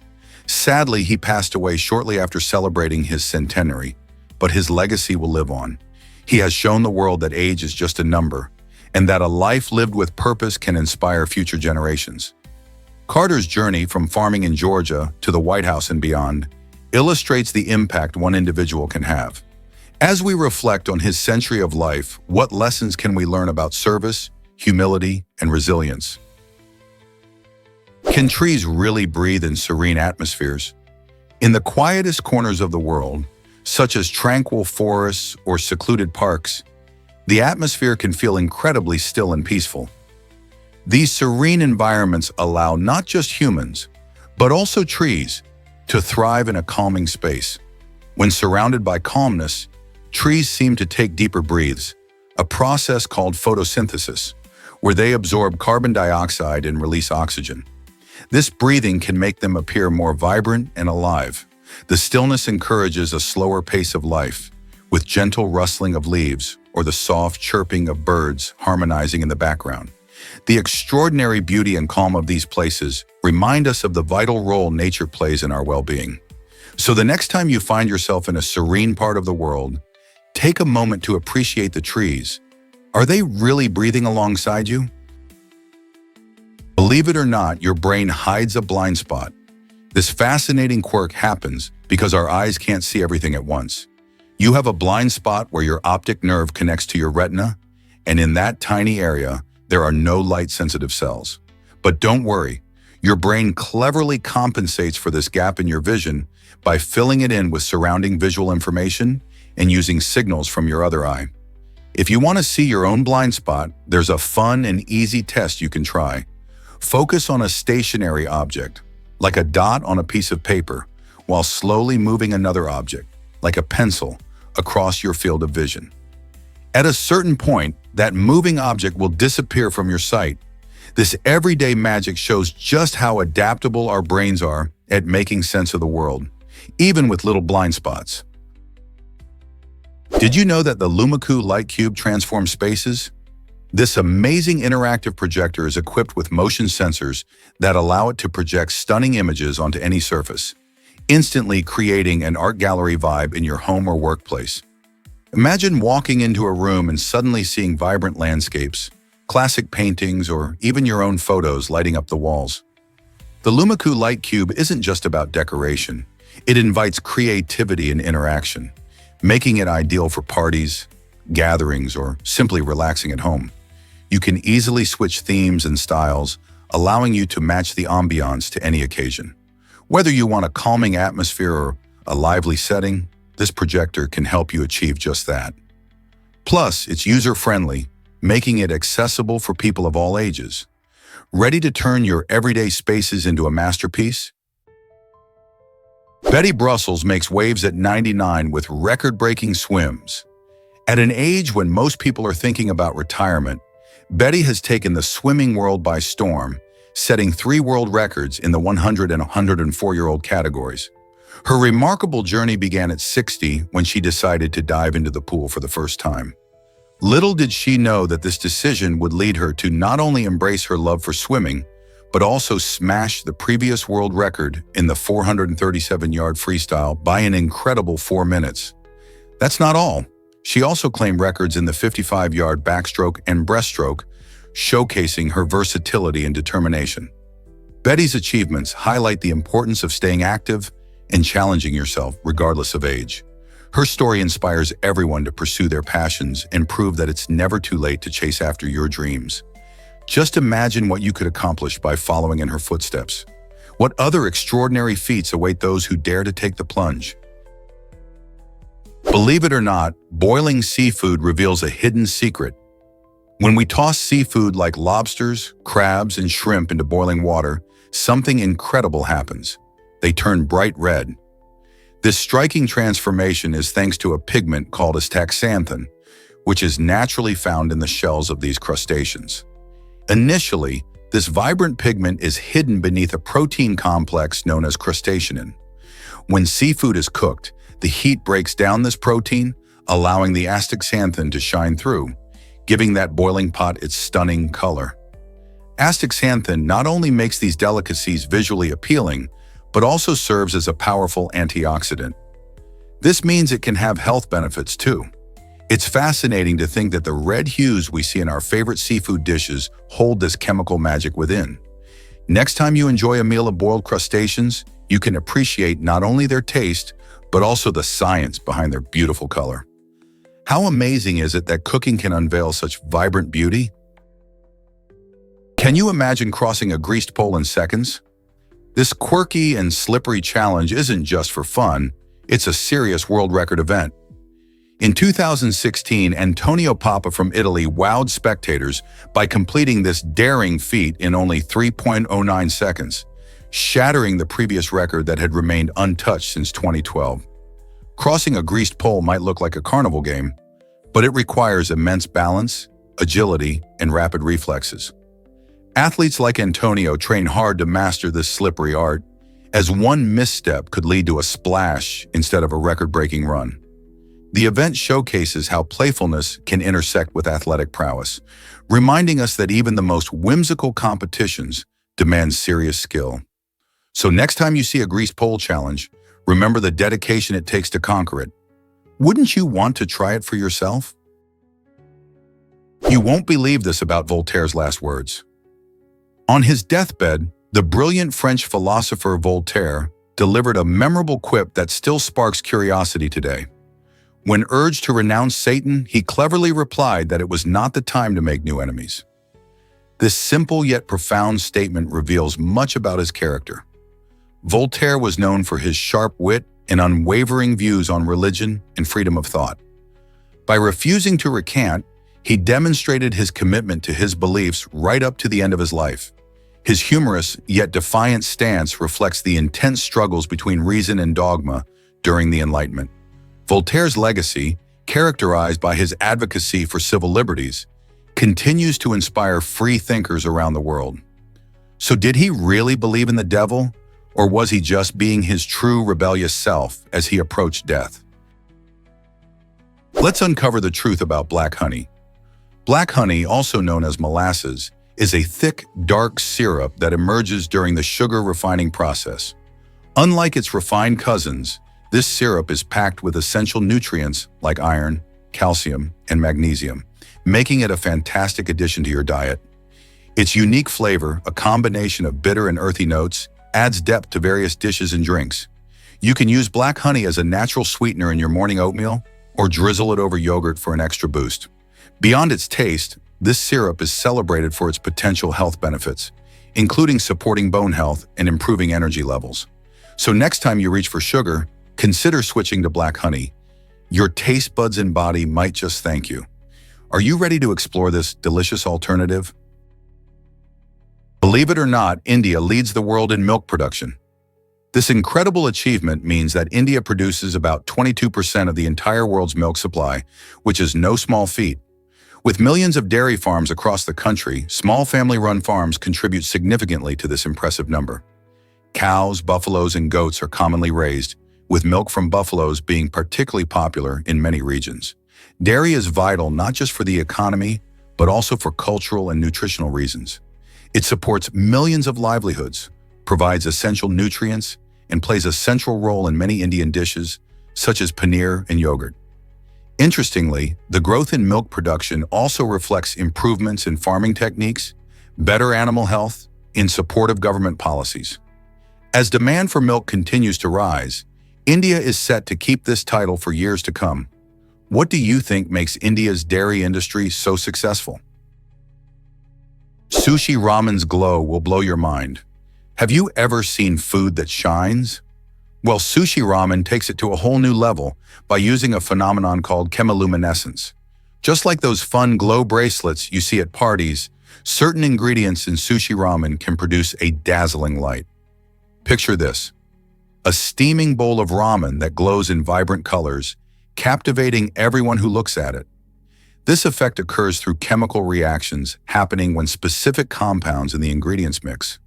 Sadly, he passed away shortly after celebrating his centenary, but his legacy will live on. He has shown the world that age is just a number, and that a life lived with purpose can inspire future generations. Carter's journey from farming in Georgia to the White House and beyond illustrates the impact one individual can have. As we reflect on his century of life, what lessons can we learn about service, humility, and resilience? Can trees really breathe in serene atmospheres? In the quietest corners of the world, such as tranquil forests or secluded parks, the atmosphere can feel incredibly still and peaceful. These serene environments allow not just humans, but also trees, to thrive in a calming space. When surrounded by calmness, trees seem to take deeper breaths, a process called photosynthesis, where they absorb carbon dioxide and release oxygen. This breathing can make them appear more vibrant and alive. The stillness encourages a slower pace of life, with gentle rustling of leaves or the soft chirping of birds harmonizing in the background. The extraordinary beauty and calm of these places remind us of the vital role nature plays in our well-being. So the next time you find yourself in a serene part of the world, take a moment to appreciate the trees. Are they really breathing alongside you? Believe it or not, your brain hides a blind spot. This fascinating quirk happens because our eyes can't see everything at once. You have a blind spot where your optic nerve connects to your retina, and in that tiny area, there are no light-sensitive cells. But don't worry, your brain cleverly compensates for this gap in your vision by filling it in with surrounding visual information and using signals from your other eye. If you want to see your own blind spot, there's a fun and easy test you can try. Focus on a stationary object, like a dot on a piece of paper, while slowly moving another object, like a pencil, across your field of vision. At a certain point, that moving object will disappear from your sight. This everyday magic shows just how adaptable our brains are at making sense of the world, even with little blind spots. Did you know that the Lumicu light cube transforms spaces? This amazing interactive projector is equipped with motion sensors that allow it to project stunning images onto any surface, instantly creating an art gallery vibe in your home or workplace. Imagine walking into a room and suddenly seeing vibrant landscapes, classic paintings, or even your own photos lighting up the walls. The Lumicu Light Cube isn't just about decoration. It invites creativity and interaction, making it ideal for parties, gatherings, or simply relaxing at home. You can easily switch themes and styles, allowing you to match the ambiance to any occasion. Whether you want a calming atmosphere or a lively setting, this projector can help you achieve just that. Plus, it's user-friendly, making it accessible for people of all ages. Ready to turn your everyday spaces into a masterpiece? Betty Brussels makes waves at 99 with record-breaking swims. At an age when most people are thinking about retirement, Betty has taken the swimming world by storm, setting 3 world records in the 100 and 104-year-old categories. Her remarkable journey began at 60 when she decided to dive into the pool for the first time. Little did she know that this decision would lead her to not only embrace her love for swimming, but also smash the previous world record in the 437-yard freestyle by an incredible 4 minutes. That's not all. She also claimed records in the 55-yard backstroke and breaststroke, showcasing her versatility and determination. Betty's achievements highlight the importance of staying active and challenging yourself regardless of age. Her story inspires everyone to pursue their passions and prove that it's never too late to chase after your dreams. Just imagine what you could accomplish by following in her footsteps. What other extraordinary feats await those who dare to take the plunge? Believe it or not, boiling seafood reveals a hidden secret. When we toss seafood like lobsters, crabs, and shrimp into boiling water, something incredible happens. They turn bright red. This striking transformation is thanks to a pigment called astaxanthin, which is naturally found in the shells of these crustaceans. Initially, this vibrant pigment is hidden beneath a protein complex known as crustaceanin. When seafood is cooked, the heat breaks down this protein, allowing the astaxanthin to shine through, giving that boiling pot its stunning color. Astaxanthin not only makes these delicacies visually appealing, but also serves as a powerful antioxidant. This means it can have health benefits too. It's fascinating to think that the red hues we see in our favorite seafood dishes hold this chemical magic within. Next time you enjoy a meal of boiled crustaceans, you can appreciate not only their taste, but also the science behind their beautiful color. How amazing is it that cooking can unveil such vibrant beauty? Can you imagine crossing a greased pole in seconds? This quirky and slippery challenge isn't just for fun, it's a serious world record event. In 2016, Antonio Papa from Italy wowed spectators by completing this daring feat in only 3.09 seconds, shattering the previous record that had remained untouched since 2012. Crossing a greased pole might look like a carnival game, but it requires immense balance, agility, and rapid reflexes. Athletes like Antonio train hard to master this slippery art, as one misstep could lead to a splash instead of a record-breaking run. The event showcases how playfulness can intersect with athletic prowess, reminding us that even the most whimsical competitions demand serious skill. So next time you see a greased pole challenge, remember the dedication it takes to conquer it. Wouldn't you want to try it for yourself? You won't believe this about Voltaire's last words. On his deathbed, the brilliant French philosopher Voltaire delivered a memorable quip that still sparks curiosity today. When urged to renounce Satan, he cleverly replied that it was not the time to make new enemies. This simple yet profound statement reveals much about his character. Voltaire was known for his sharp wit and unwavering views on religion and freedom of thought. By refusing to recant, he demonstrated his commitment to his beliefs right up to the end of his life. His humorous yet defiant stance reflects the intense struggles between reason and dogma during the Enlightenment. Voltaire's legacy, characterized by his advocacy for civil liberties, continues to inspire free thinkers around the world. So did he really believe in the devil, or was he just being his true rebellious self as he approached death? Let's uncover the truth about black honey. Black honey, also known as molasses, is a thick, dark syrup that emerges during the sugar refining process. Unlike its refined cousins, this syrup is packed with essential nutrients like iron, calcium, and magnesium, making it a fantastic addition to your diet. Its unique flavor, a combination of bitter and earthy notes, adds depth to various dishes and drinks. You can use black honey as a natural sweetener in your morning oatmeal or drizzle it over yogurt for an extra boost. Beyond its taste, this syrup is celebrated for its potential health benefits, including supporting bone health and improving energy levels. So next time you reach for sugar, consider switching to black honey. Your taste buds and body might just thank you. Are you ready to explore this delicious alternative? Believe it or not, India leads the world in milk production. This incredible achievement means that India produces about 22% of the entire world's milk supply, which is no small feat. With millions of dairy farms across the country, small family-run farms contribute significantly to this impressive number. Cows, buffaloes, and goats are commonly raised, with milk from buffaloes being particularly popular in many regions. Dairy is vital not just for the economy, but also for cultural and nutritional reasons. It supports millions of livelihoods, provides essential nutrients, and plays a central role in many Indian dishes, such as paneer and yogurt. Interestingly, the growth in milk production also reflects improvements in farming techniques, better animal health, and supportive government policies. As demand for milk continues to rise, India is set to keep this title for years to come. What do you think makes India's dairy industry so successful? Sushi ramen's glow will blow your mind. Have you ever seen food that shines? Well, sushi ramen takes it to a whole new level by using a phenomenon called chemiluminescence. Just like those fun glow bracelets you see at parties, certain ingredients in sushi ramen can produce a dazzling light. Picture this: a steaming bowl of ramen that glows in vibrant colors, captivating everyone who looks at it. This effect occurs through chemical reactions happening when specific compounds in the ingredients mix.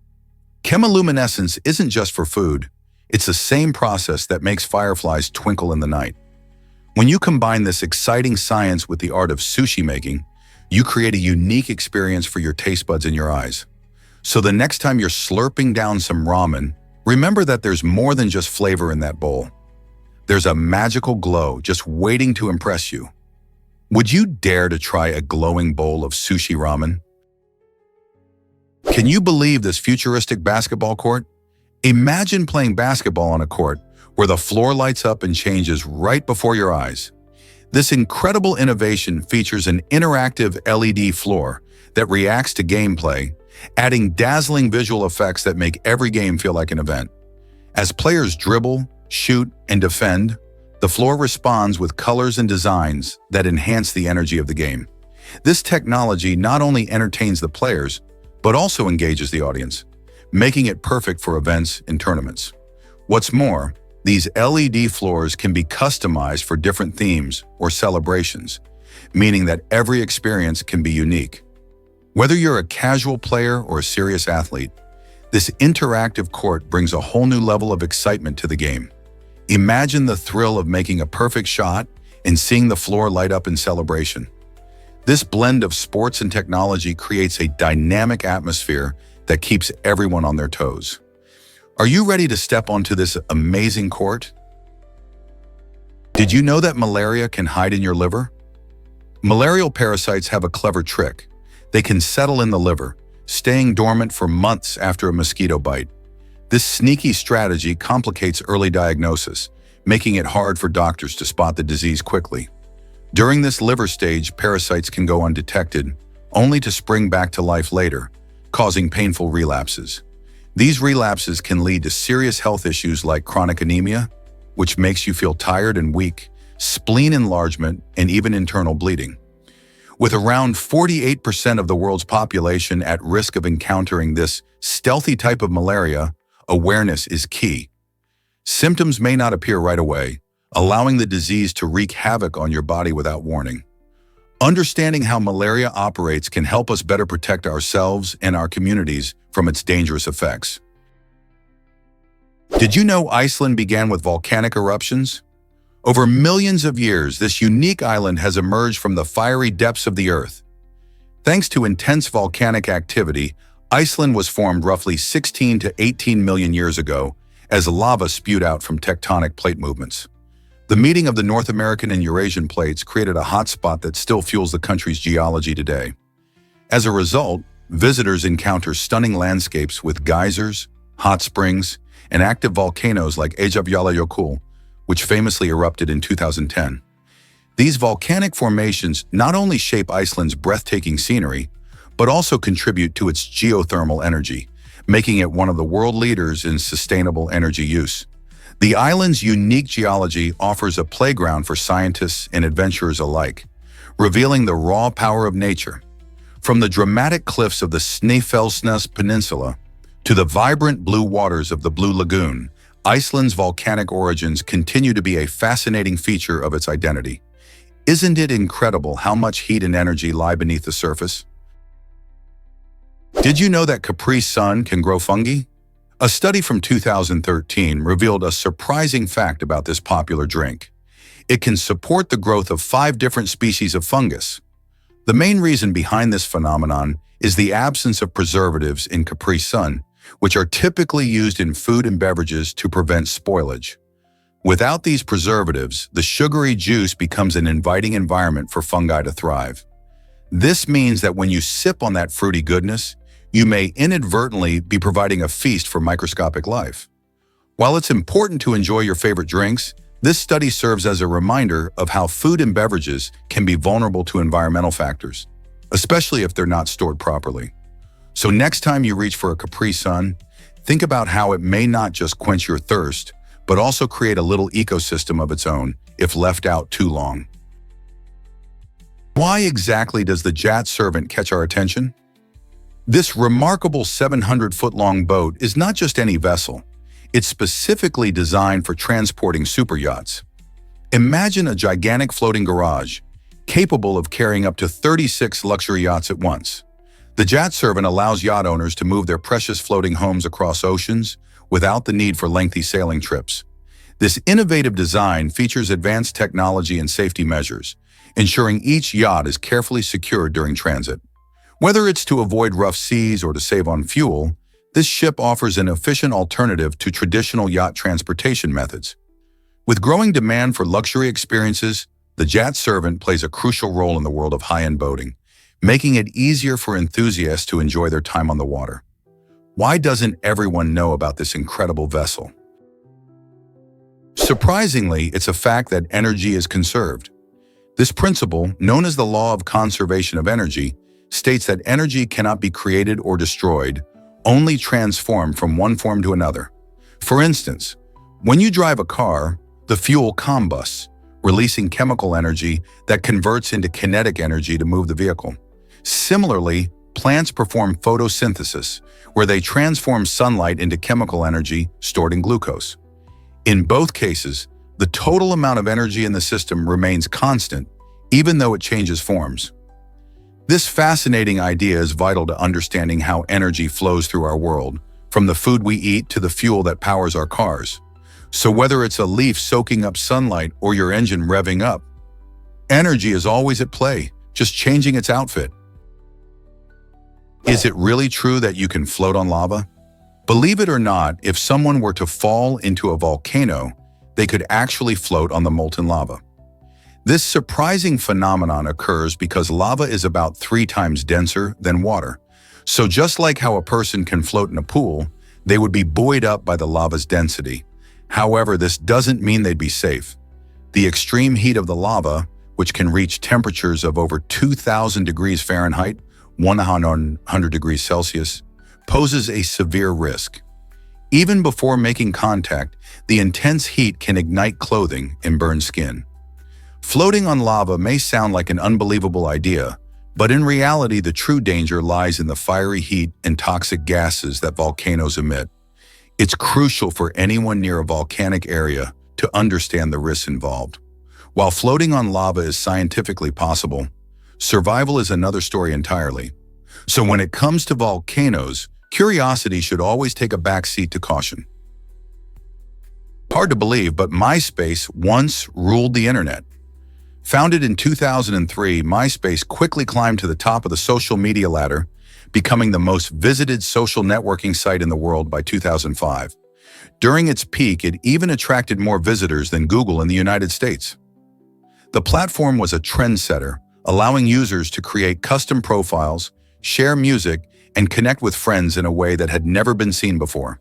Chemiluminescence isn't just for food, it's the same process that makes fireflies twinkle in the night. When you combine this exciting science with the art of sushi making, you create a unique experience for your taste buds and your eyes. So the next time you're slurping down some ramen, remember that there's more than just flavor in that bowl. There's a magical glow just waiting to impress you. Would you dare to try a glowing bowl of sushi ramen? Can you believe this futuristic basketball court? Imagine playing basketball on a court where the floor lights up and changes right before your eyes. This incredible innovation features an interactive LED floor that reacts to gameplay, adding dazzling visual effects that make every game feel like an event. As players dribble, shoot, and defend, the floor responds with colors and designs that enhance the energy of the game. This technology not only entertains the players, but also engages the audience, making it perfect for events and tournaments. What's more, these LED floors can be customized for different themes or celebrations, meaning that every experience can be unique. Whether you're a casual player or a serious athlete, this interactive court brings a whole new level of excitement to the game. Imagine the thrill of making a perfect shot and seeing the floor light up in celebration. This blend of sports and technology creates a dynamic atmosphere that keeps everyone on their toes. Are you ready to step onto this amazing court? Did you know that malaria can hide in your liver? Malarial parasites have a clever trick. They can settle in the liver, staying dormant for months after a mosquito bite. This sneaky strategy complicates early diagnosis, making it hard for doctors to spot the disease quickly. During this liver stage, parasites can go undetected, only to spring back to life later, causing painful relapses. These relapses can lead to serious health issues like chronic anemia, which makes you feel tired and weak, spleen enlargement, and even internal bleeding. With around 48% of the world's population at risk of encountering this stealthy type of malaria, awareness is key. Symptoms may not appear right away, allowing the disease to wreak havoc on your body without warning. Understanding how malaria operates can help us better protect ourselves and our communities from its dangerous effects. Did you know Iceland began with volcanic eruptions? Over millions of years, this unique island has emerged from the fiery depths of the earth. Thanks to intense volcanic activity, Iceland was formed roughly 16 to 18 million years ago as lava spewed out from tectonic plate movements. The meeting of the North American and Eurasian plates created a hotspot that still fuels the country's geology today. As a result, visitors encounter stunning landscapes with geysers, hot springs, and active volcanoes like Eyjafjallajökull, which famously erupted in 2010. These volcanic formations not only shape Iceland's breathtaking scenery, but also contribute to its geothermal energy, making it one of the world leaders in sustainable energy use. The island's unique geology offers a playground for scientists and adventurers alike, revealing the raw power of nature. From the dramatic cliffs of the Snæfellsnes Peninsula to the vibrant blue waters of the Blue Lagoon, Iceland's volcanic origins continue to be a fascinating feature of its identity. Isn't it incredible how much heat and energy lie beneath the surface? Did you know that Capri Sun can grow fungi? A study from 2013 revealed a surprising fact about this popular drink. It can support the growth of 5 different species of fungus. The main reason behind this phenomenon is the absence of preservatives in Capri Sun, which are typically used in food and beverages to prevent spoilage. Without these preservatives, the sugary juice becomes an inviting environment for fungi to thrive. This means that when you sip on that fruity goodness, you may inadvertently be providing a feast for microscopic life. While it's important to enjoy your favorite drinks, this study serves as a reminder of how food and beverages can be vulnerable to environmental factors, especially if they're not stored properly. So next time you reach for a Capri Sun, think about how it may not just quench your thirst, but also create a little ecosystem of its own if left out too long. Why exactly does the Jet Servant catch our attention? This remarkable 700-foot-long boat is not just any vessel. It's specifically designed for transporting superyachts. Imagine a gigantic floating garage, capable of carrying up to 36 luxury yachts at once. The Jet Servant allows yacht owners to move their precious floating homes across oceans without the need for lengthy sailing trips. This innovative design features advanced technology and safety measures, ensuring each yacht is carefully secured during transit. Whether it's to avoid rough seas or to save on fuel, this ship offers an efficient alternative to traditional yacht transportation methods. With growing demand for luxury experiences, the Jet Servant plays a crucial role in the world of high-end boating, making it easier for enthusiasts to enjoy their time on the water. Why doesn't everyone know about this incredible vessel? Surprisingly, it's a fact that energy is conserved. This principle, known as the law of conservation of energy, states that energy cannot be created or destroyed, only transformed from one form to another. For instance, when you drive a car, the fuel combusts, releasing chemical energy that converts into kinetic energy to move the vehicle. Similarly, plants perform photosynthesis, where they transform sunlight into chemical energy stored in glucose. In both cases, the total amount of energy in the system remains constant, even though it changes forms. This fascinating idea is vital to understanding how energy flows through our world, from the food we eat to the fuel that powers our cars. So whether it's a leaf soaking up sunlight or your engine revving up, energy is always at play, just changing its outfit. Is it really true that you can float on lava? Believe it or not, if someone were to fall into a volcano, they could actually float on the molten lava. This surprising phenomenon occurs because lava is about 3 times denser than water. So just like how a person can float in a pool, they would be buoyed up by the lava's density. However, this doesn't mean they'd be safe. The extreme heat of the lava, which can reach temperatures of over 2,000 degrees Fahrenheit, 100 degrees Celsius, poses a severe risk. Even before making contact, the intense heat can ignite clothing and burn skin. Floating on lava may sound like an unbelievable idea, but in reality, the true danger lies in the fiery heat and toxic gases that volcanoes emit. It's crucial for anyone near a volcanic area to understand the risks involved. While floating on lava is scientifically possible, survival is another story entirely. So when it comes to volcanoes, curiosity should always take a backseat to caution. Hard to believe, but MySpace once ruled the internet. Founded in 2003, MySpace quickly climbed to the top of the social media ladder, becoming the most visited social networking site in the world by 2005. During its peak, it even attracted more visitors than Google in the United States. The platform was a trendsetter, allowing users to create custom profiles, share music, and connect with friends in a way that had never been seen before.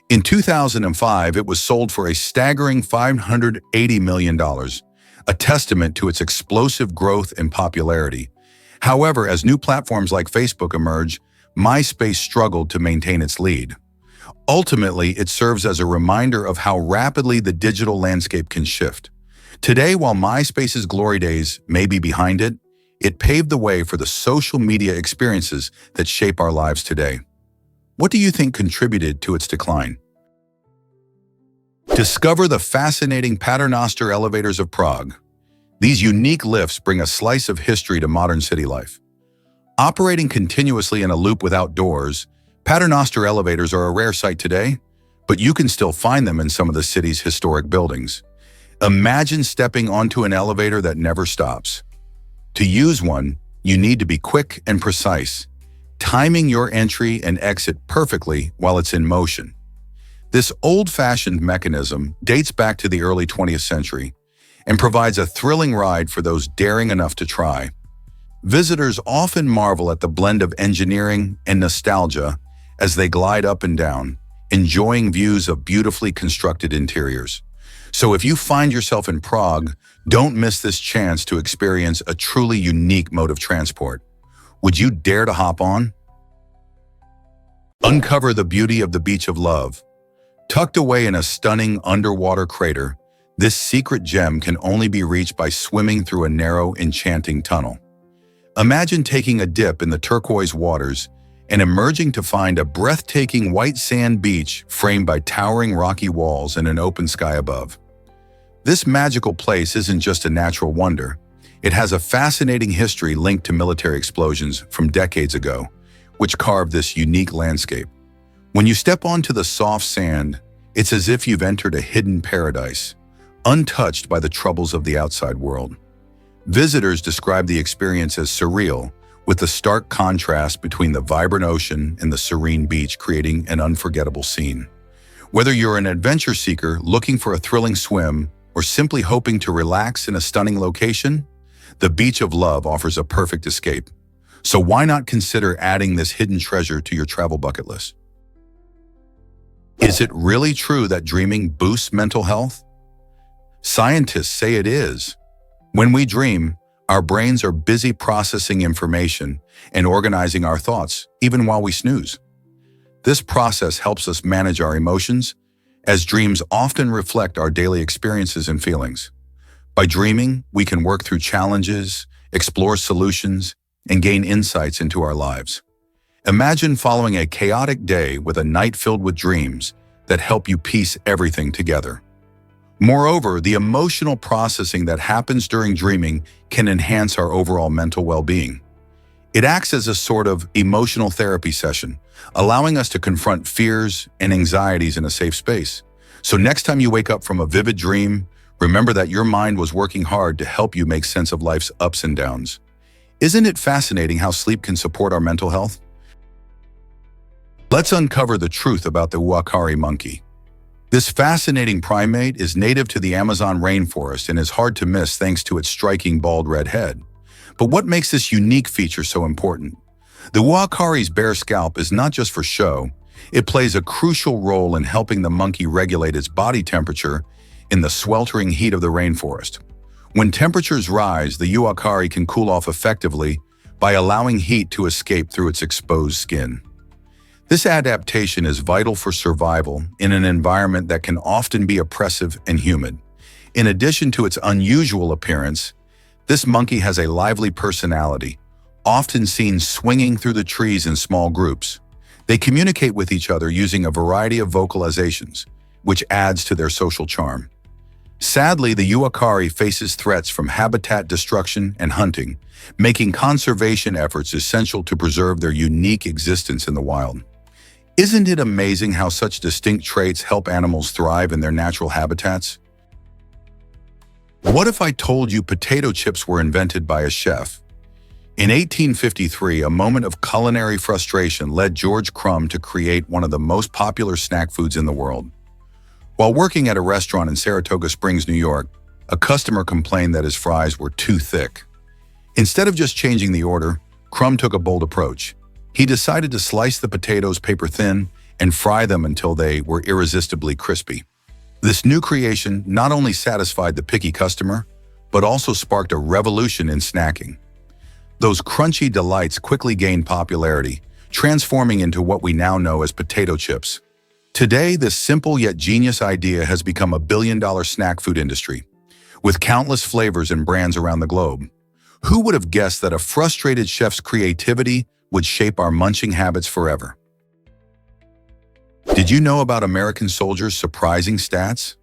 In 2005, it was sold for a staggering $580 million, a testament to its explosive growth and popularity. However, as new platforms like Facebook emerged, MySpace struggled to maintain its lead. Ultimately, it serves as a reminder of how rapidly the digital landscape can shift. Today, while MySpace's glory days may be behind it, it paved the way for the social media experiences that shape our lives today. What do you think contributed to its decline? Discover the fascinating Paternoster elevators of Prague. These unique lifts bring a slice of history to modern city life. Operating continuously in a loop without doors, Paternoster elevators are a rare sight today, but you can still find them in some of the city's historic buildings. Imagine stepping onto an elevator that never stops. To use one, you need to be quick and precise, timing your entry and exit perfectly while it's in motion. This old-fashioned mechanism dates back to the early 20th century and provides a thrilling ride for those daring enough to try. Visitors often marvel at the blend of engineering and nostalgia as they glide up and down, enjoying views of beautifully constructed interiors. So if you find yourself in Prague, don't miss this chance to experience a truly unique mode of transport. Would you dare to hop on? Uncover the beauty of the Beach of Love. Tucked away in a stunning underwater crater, this secret gem can only be reached by swimming through a narrow, enchanting tunnel. Imagine taking a dip in the turquoise waters and emerging to find a breathtaking white sand beach framed by towering rocky walls and an open sky above. This magical place isn't just a natural wonder. It has a fascinating history linked to military explosions from decades ago, which carved this unique landscape. When you step onto the soft sand, it's as if you've entered a hidden paradise, untouched by the troubles of the outside world. Visitors describe the experience as surreal, with the stark contrast between the vibrant ocean and the serene beach creating an unforgettable scene. Whether you're an adventure seeker looking for a thrilling swim or simply hoping to relax in a stunning location, the Beach of Love offers a perfect escape. So why not consider adding this hidden treasure to your travel bucket list? Is it really true that dreaming boosts mental health? Scientists say it is. When we dream, our brains are busy processing information and organizing our thoughts, even while we snooze. This process helps us manage our emotions, as dreams often reflect our daily experiences and feelings. By dreaming, we can work through challenges, explore solutions, and gain insights into our lives. Imagine following a chaotic day with a night filled with dreams that help you piece everything together. Moreover, the emotional processing that happens during dreaming can enhance our overall mental well-being. It acts as a sort of emotional therapy session, allowing us to confront fears and anxieties in a safe space. So next time you wake up from a vivid dream, remember that your mind was working hard to help you make sense of life's ups and downs. Isn't it fascinating how sleep can support our mental health? Let's uncover the truth about the uakari monkey. This fascinating primate is native to the Amazon rainforest and is hard to miss thanks to its striking bald red head. But what makes this unique feature so important? The uakari's bare scalp is not just for show. It plays a crucial role in helping the monkey regulate its body temperature in the sweltering heat of the rainforest. When temperatures rise, the uakari can cool off effectively by allowing heat to escape through its exposed skin. This adaptation is vital for survival in an environment that can often be oppressive and humid. In addition to its unusual appearance, this monkey has a lively personality, often seen swinging through the trees in small groups. They communicate with each other using a variety of vocalizations, which adds to their social charm. Sadly, the uakari faces threats from habitat destruction and hunting, making conservation efforts essential to preserve their unique existence in the wild. Isn't it amazing how such distinct traits help animals thrive in their natural habitats? What if I told you potato chips were invented by a chef? In 1853, a moment of culinary frustration led George Crumb to create one of the most popular snack foods in the world. While working at a restaurant in Saratoga Springs, New York, a customer complained that his fries were too thick. Instead of just changing the order, Crumb took a bold approach. He decided to slice the potatoes paper thin and fry them until they were irresistibly crispy. This new creation not only satisfied the picky customer, but also sparked a revolution in snacking. Those crunchy delights quickly gained popularity, transforming into what we now know as potato chips. Today, this simple yet genius idea has become a billion-dollar snack food industry, with countless flavors and brands around the globe. Who would have guessed that a frustrated chef's creativity would shape our munching habits forever? Did you know about American soldiers' surprising stats?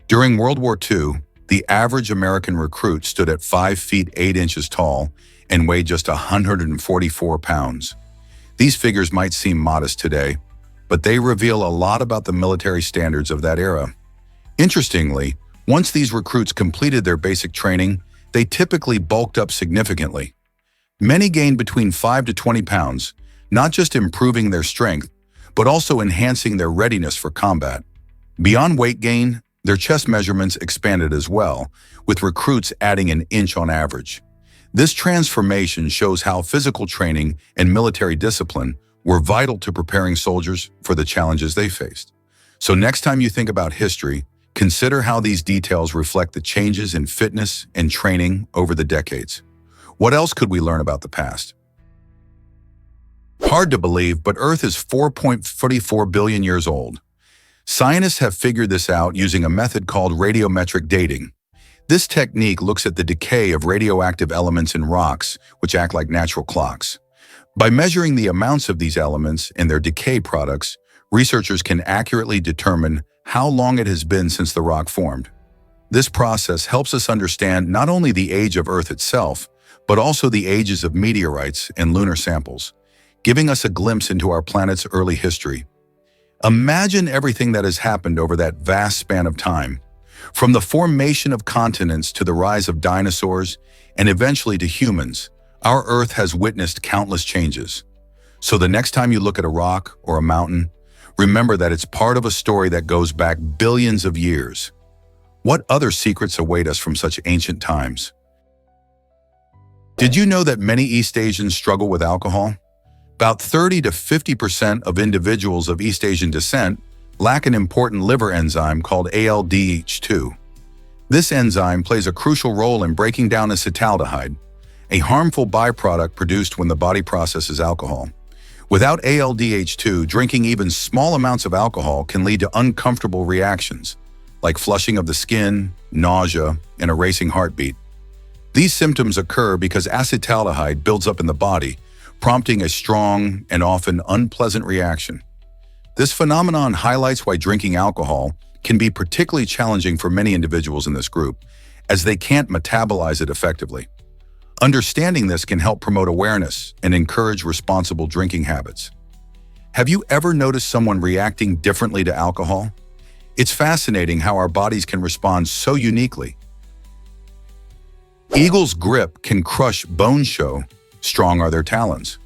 During World War II, the average American recruit stood at 5 feet 8 inches tall and weighed just 144 pounds. These figures might seem modest today, but they reveal a lot about the military standards of that era. Interestingly, once these recruits completed their basic training, they typically bulked up significantly. Many gained between 5 to 20 pounds, not just improving their strength, but also enhancing their readiness for combat. Beyond weight gain, their chest measurements expanded as well, with recruits adding an inch on average. This transformation shows how physical training and military discipline were vital to preparing soldiers for the challenges they faced. So next time you think about history, consider how these details reflect the changes in fitness and training over the decades. What else could we learn about the past? Hard to believe, but Earth is 4.44 billion years old. Scientists have figured this out using a method called radiometric dating. This technique looks at the decay of radioactive elements in rocks, which act like natural clocks. By measuring the amounts of these elements and their decay products, researchers can accurately determine how long it has been since the rock formed. This process helps us understand not only the age of Earth itself, but also the ages of meteorites and lunar samples, giving us a glimpse into our planet's early history. Imagine everything that has happened over that vast span of time, from the formation of continents to the rise of dinosaurs and eventually to humans. Our Earth has witnessed countless changes. So the next time you look at a rock or a mountain, remember that it's part of a story that goes back billions of years. What other secrets await us from such ancient times? Did you know that many East Asians struggle with alcohol? About 30 to 50% of individuals of East Asian descent lack an important liver enzyme called ALDH2. This enzyme plays a crucial role in breaking down acetaldehyde, a harmful byproduct produced when the body processes alcohol. Without ALDH2, drinking even small amounts of alcohol can lead to uncomfortable reactions, like flushing of the skin, nausea, and a racing heartbeat. These symptoms occur because acetaldehyde builds up in the body, prompting a strong and often unpleasant reaction. This phenomenon highlights why drinking alcohol can be particularly challenging for many individuals in this group, as they can't metabolize it effectively. Understanding this can help promote awareness and encourage responsible drinking habits. Have you ever noticed someone reacting differently to alcohol? It's fascinating how our bodies can respond so uniquely. Eagles' grip can crush bone. So strong are their talons.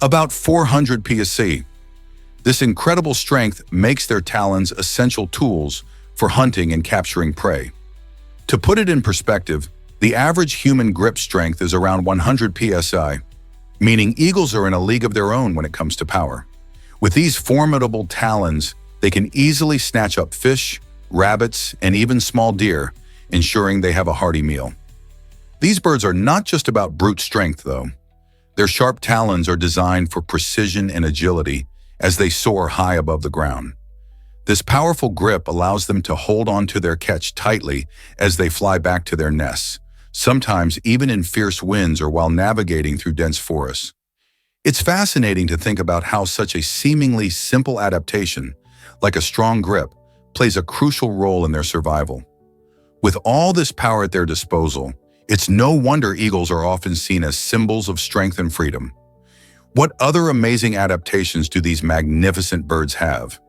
About 400 psi. This incredible strength makes their talons essential tools for hunting and capturing prey. To put it in perspective, the average human grip strength is around 100 psi, meaning eagles are in a league of their own when it comes to power. With these formidable talons, they can easily snatch up fish, rabbits, and even small deer, ensuring they have a hearty meal. These birds are not just about brute strength, though. Their sharp talons are designed for precision and agility as they soar high above the ground. This powerful grip allows them to hold on to their catch tightly as they fly back to their nests, sometimes even in fierce winds or while navigating through dense forests. It's fascinating to think about how such a seemingly simple adaptation, like a strong grip, plays a crucial role in their survival. With all this power at their disposal, it's no wonder eagles are often seen as symbols of strength and freedom. What other amazing adaptations do these magnificent birds have?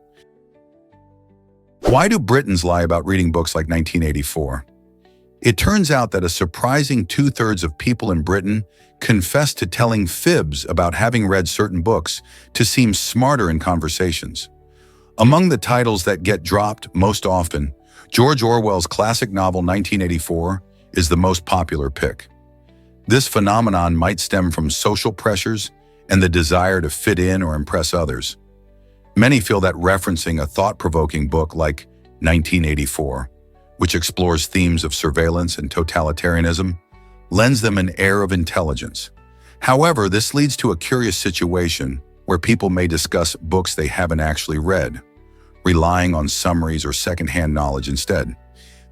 Why do Britons lie about reading books like 1984? It turns out that a surprising 2/3 of people in Britain confess to telling fibs about having read certain books to seem smarter in conversations. Among the titles that get dropped most often, George Orwell's classic novel 1984 is the most popular pick. This phenomenon might stem from social pressures and the desire to fit in or impress others. Many feel that referencing a thought-provoking book like 1984, which explores themes of surveillance and totalitarianism, lends them an air of intelligence. However, this leads to a curious situation where people may discuss books they haven't actually read. relying on summaries or secondhand knowledge instead.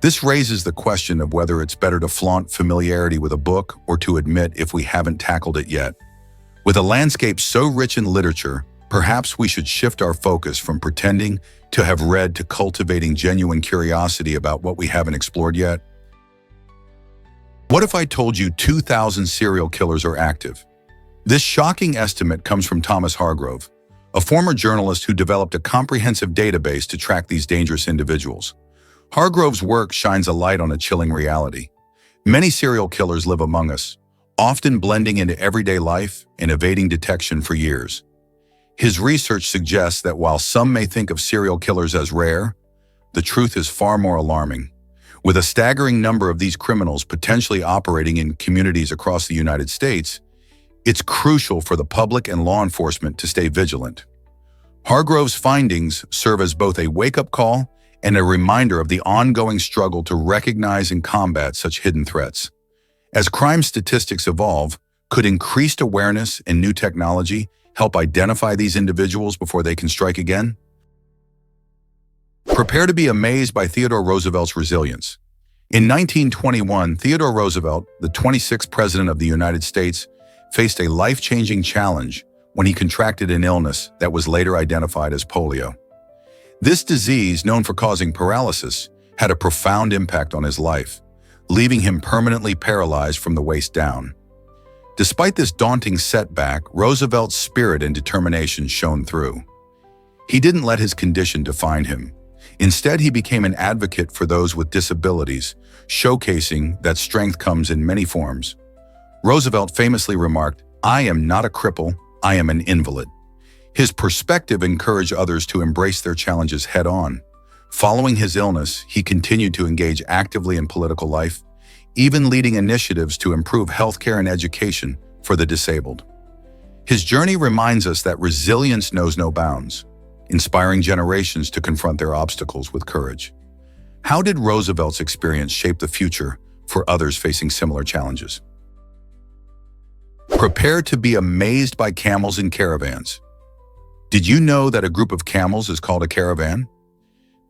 This raises the question of whether it's better to flaunt familiarity with a book or to admit if we haven't tackled it yet. With a landscape so rich in literature, perhaps we should shift our focus from pretending to have read to cultivating genuine curiosity about what we haven't explored yet. What if I told you 2,000 serial killers are active? This shocking estimate comes from Thomas Hargrove, a former journalist who developed a comprehensive database to track these dangerous individuals. Hargrove's work shines a light on a chilling reality. Many serial killers live among us, often blending into everyday life and evading detection for years. His research suggests that while some may think of serial killers as rare, the truth is far more alarming. With a staggering number of these criminals potentially operating in communities across the United States, it's crucial for the public and law enforcement to stay vigilant. Hargrove's findings serve as both a wake-up call and a reminder of the ongoing struggle to recognize and combat such hidden threats. As crime statistics evolve, could increased awareness and new technology help identify these individuals before they can strike again? Prepare to be amazed by Theodore Roosevelt's resilience. In 1921, Theodore Roosevelt, the 26th President of the United States, faced a life-changing challenge when he contracted an illness that was later identified as polio. This disease, known for causing paralysis, had a profound impact on his life, leaving him permanently paralyzed from the waist down. Despite this daunting setback, Roosevelt's spirit and determination shone through. He didn't let his condition define him. Instead, he became an advocate for those with disabilities, showcasing that strength comes in many forms. Roosevelt famously remarked, "I am not a cripple, I am an invalid." His perspective encouraged others to embrace their challenges head-on. Following his illness, he continued to engage actively in political life, even leading initiatives to improve healthcare and education for the disabled. His journey reminds us that resilience knows no bounds, inspiring generations to confront their obstacles with courage. How did Roosevelt's experience shape the future for others facing similar challenges? Prepare to be amazed by camels in caravans. Did you know that a group of camels is called a caravan?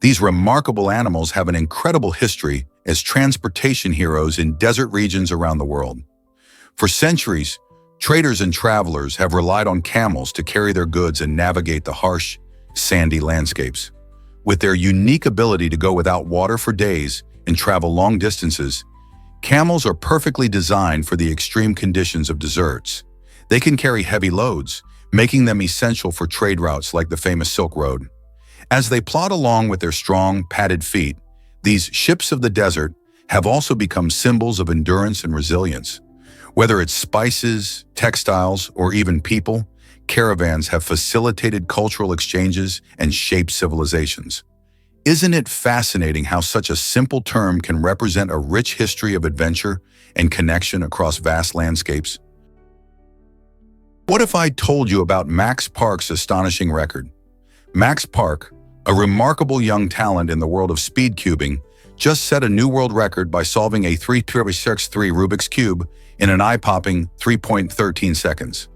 These remarkable animals have an incredible history as transportation heroes in desert regions around the world. For centuries, traders and travelers have relied on camels to carry their goods and navigate the harsh, sandy landscapes. With their unique ability to go without water for days and travel long distances, camels are perfectly designed for the extreme conditions of deserts. They can carry heavy loads, making them essential for trade routes like the famous Silk Road. As they plod along with their strong, padded feet, these ships of the desert have also become symbols of endurance and resilience. Whether it's spices, textiles, or even people, caravans have facilitated cultural exchanges and shaped civilizations. Isn't it fascinating how such a simple term can represent a rich history of adventure and connection across vast landscapes? What if I told you about Max Park's astonishing record? Max Park, a remarkable young talent in the world of speed cubing, just set a new world record by solving a 3x3 Rubik's Cube in an eye-popping 3.13 seconds.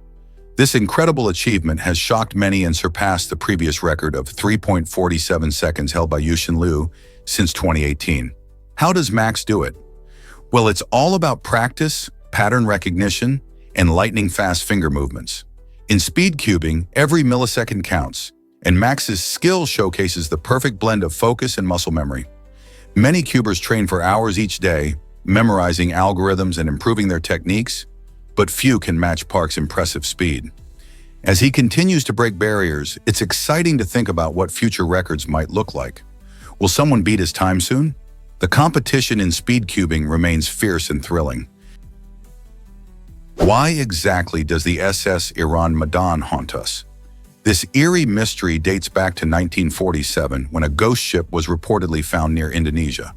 This incredible achievement has shocked many and surpassed the previous record of 3.47 seconds held by Yushin Liu since 2018. How does Max do it? Well, it's all about practice, pattern recognition, and lightning-fast finger movements. In speed cubing, every millisecond counts, and Max's skill showcases the perfect blend of focus and muscle memory. Many cubers train for hours each day, memorizing algorithms and improving their techniques, but few can match Park's impressive speed. As he continues to break barriers, it's exciting to think about what future records might look like. Will someone beat his time soon? The competition in speed cubing remains fierce and thrilling. Why exactly does the SS Iran Madan haunt us? This eerie mystery dates back to 1947 when a ghost ship was reportedly found near Indonesia.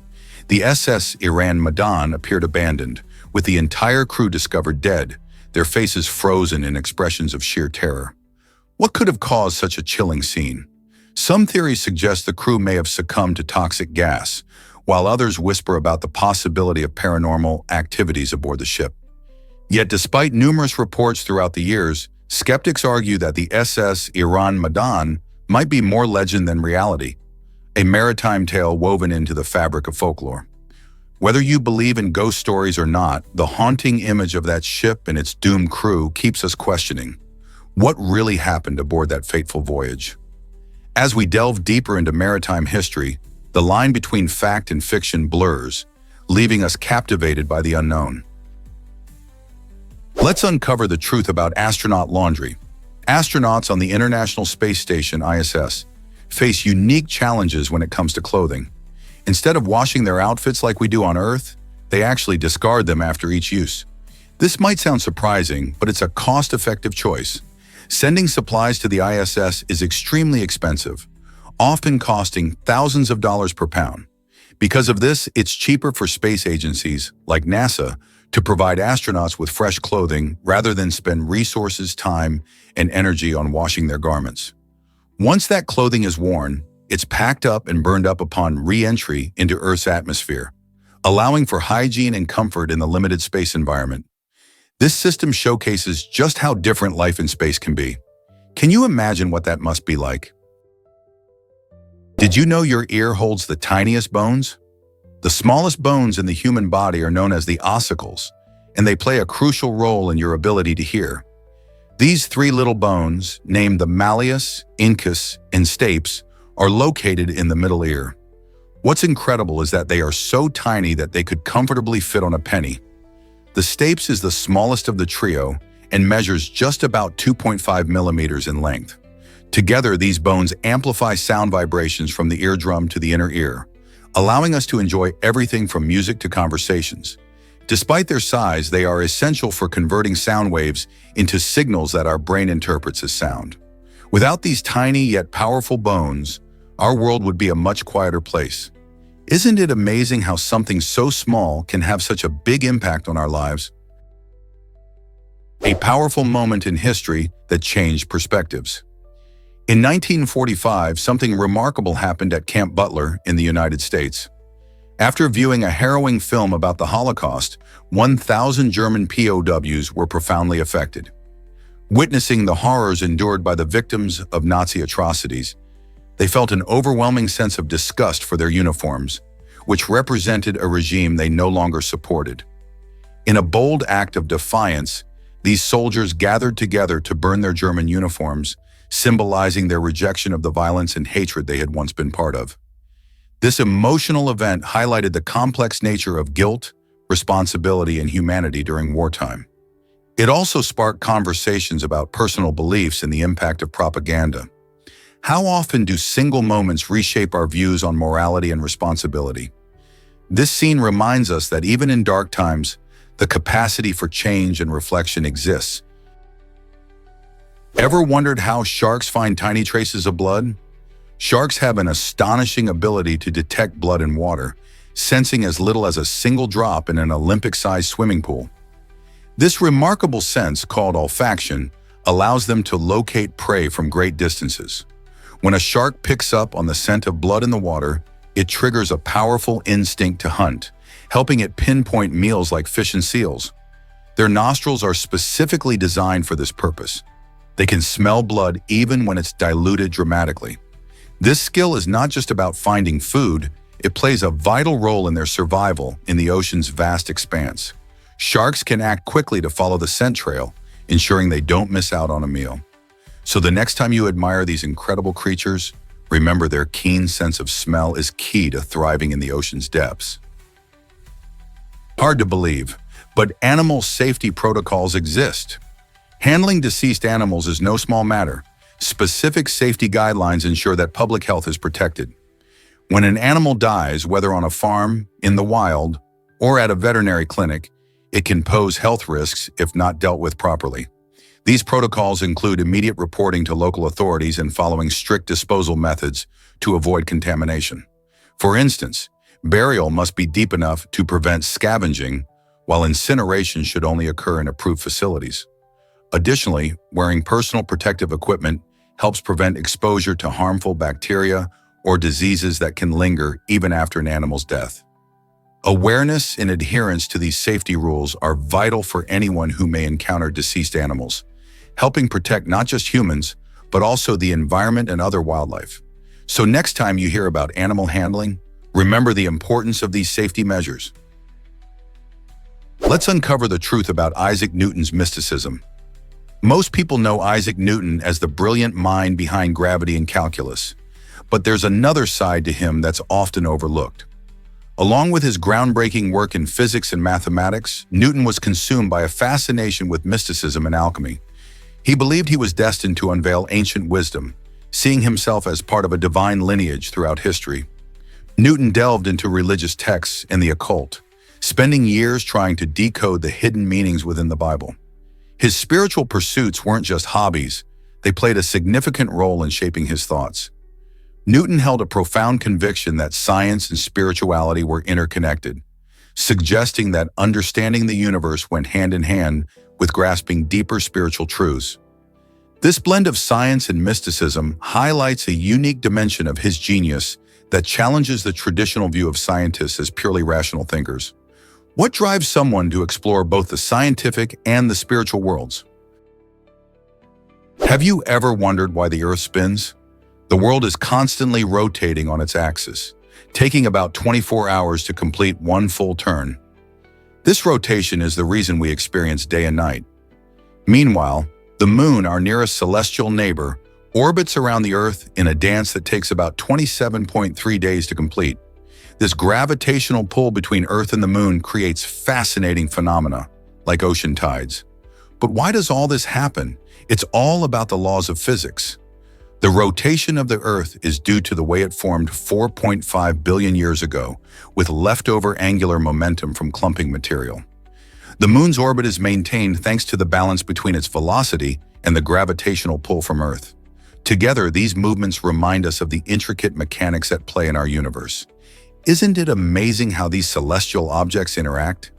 The SS Iran Madan appeared abandoned, with the entire crew discovered dead, their faces frozen in expressions of sheer terror. What could have caused such a chilling scene? Some theories suggest the crew may have succumbed to toxic gas, while others whisper about the possibility of paranormal activities aboard the ship. Yet despite numerous reports throughout the years, skeptics argue that the SS Iran Madan might be more legend than reality, a maritime tale woven into the fabric of folklore. Whether you believe in ghost stories or not, the haunting image of that ship and its doomed crew keeps us questioning what really happened aboard that fateful voyage. As we delve deeper into maritime history, the line between fact and fiction blurs, leaving us captivated by the unknown. Let's uncover the truth about astronaut laundry. Astronauts on the International Space Station (ISS) face unique challenges when it comes to clothing. Instead of washing their outfits like we do on Earth, they actually discard them after each use. This might sound surprising, but it's a cost-effective choice. Sending supplies to the ISS is extremely expensive, often costing thousands of dollars per pound. Because of this, it's cheaper for space agencies, like NASA, to provide astronauts with fresh clothing rather than spend resources, time, and energy on washing their garments. Once that clothing is worn, it's packed up and burned up upon re-entry into Earth's atmosphere, allowing for hygiene and comfort in the limited space environment. This system showcases just how different life in space can be. Can you imagine what that must be like? Did you know your ear holds the tiniest bones? The smallest bones in the human body are known as the ossicles, and they play a crucial role in your ability to hear. These three little bones, named the malleus, incus, and stapes, are located in the middle ear. What's incredible is that they are so tiny that they could comfortably fit on a penny. The stapes is the smallest of the trio and measures just about 2.5 millimeters in length. Together, these bones amplify sound vibrations from the eardrum to the inner ear, allowing us to enjoy everything from music to conversations. Despite their size, they are essential for converting sound waves into signals that our brain interprets as sound. Without these tiny yet powerful bones, our world would be a much quieter place. Isn't it amazing how something so small can have such a big impact on our lives? A powerful moment in history that changed perspectives. In 1945, something remarkable happened at Camp Butler in the United States. After viewing a harrowing film about the Holocaust, 1,000 German POWs were profoundly affected. Witnessing the horrors endured by the victims of Nazi atrocities, they felt an overwhelming sense of disgust for their uniforms, which represented a regime they no longer supported. In a bold act of defiance, these soldiers gathered together to burn their German uniforms, symbolizing their rejection of the violence and hatred they had once been part of. This emotional event highlighted the complex nature of guilt, responsibility, and humanity during wartime. It also sparked conversations about personal beliefs and the impact of propaganda. How often do single moments reshape our views on morality and responsibility? This scene reminds us that even in dark times, the capacity for change and reflection exists. Ever wondered how sharks find tiny traces of blood? Sharks have an astonishing ability to detect blood in water, sensing as little as a single drop in an Olympic-sized swimming pool. This remarkable sense, called olfaction, allows them to locate prey from great distances. When a shark picks up on the scent of blood in the water, it triggers a powerful instinct to hunt, helping it pinpoint meals like fish and seals. Their nostrils are specifically designed for this purpose. They can smell blood even when it's diluted dramatically. This skill is not just about finding food, it plays a vital role in their survival in the ocean's vast expanse. Sharks can act quickly to follow the scent trail, ensuring they don't miss out on a meal. So the next time you admire these incredible creatures, remember their keen sense of smell is key to thriving in the ocean's depths. Hard to believe, but animal safety protocols exist. Handling deceased animals is no small matter. Specific safety guidelines ensure that public health is protected. When an animal dies, whether on a farm, in the wild, or at a veterinary clinic, it can pose health risks if not dealt with properly. These protocols include immediate reporting to local authorities and following strict disposal methods to avoid contamination. For instance, burial must be deep enough to prevent scavenging, while incineration should only occur in approved facilities. Additionally, wearing personal protective equipment helps prevent exposure to harmful bacteria or diseases that can linger even after an animal's death. Awareness and adherence to these safety rules are vital for anyone who may encounter deceased animals, helping protect not just humans, but also the environment and other wildlife. So next time you hear about animal handling, remember the importance of these safety measures. Let's uncover the truth about Isaac Newton's mysticism. Most people know Isaac Newton as the brilliant mind behind gravity and calculus, but there's another side to him that's often overlooked. Along with his groundbreaking work in physics and mathematics, Newton was consumed by a fascination with mysticism and alchemy. He believed he was destined to unveil ancient wisdom, seeing himself as part of a divine lineage throughout history. Newton delved into religious texts and the occult, spending years trying to decode the hidden meanings within the Bible. His spiritual pursuits weren't just hobbies, they played a significant role in shaping his thoughts. Newton held a profound conviction that science and spirituality were interconnected, suggesting that understanding the universe went hand in hand with grasping deeper spiritual truths. This blend of science and mysticism highlights a unique dimension of his genius that challenges the traditional view of scientists as purely rational thinkers. What drives someone to explore both the scientific and the spiritual worlds? Have you ever wondered why the Earth spins? The world is constantly rotating on its axis, taking about 24 hours to complete one full turn. This rotation is the reason we experience day and night. Meanwhile, the Moon, our nearest celestial neighbor, orbits around the Earth in a dance that takes about 27.3 days to complete. This gravitational pull between Earth and the Moon creates fascinating phenomena, like ocean tides. But why does all this happen? It's all about the laws of physics. The rotation of the Earth is due to the way it formed 4.5 billion years ago, with leftover angular momentum from clumping material. The Moon's orbit is maintained thanks to the balance between its velocity and the gravitational pull from Earth. Together, these movements remind us of the intricate mechanics at play in our universe. Isn't it amazing how these celestial objects interact?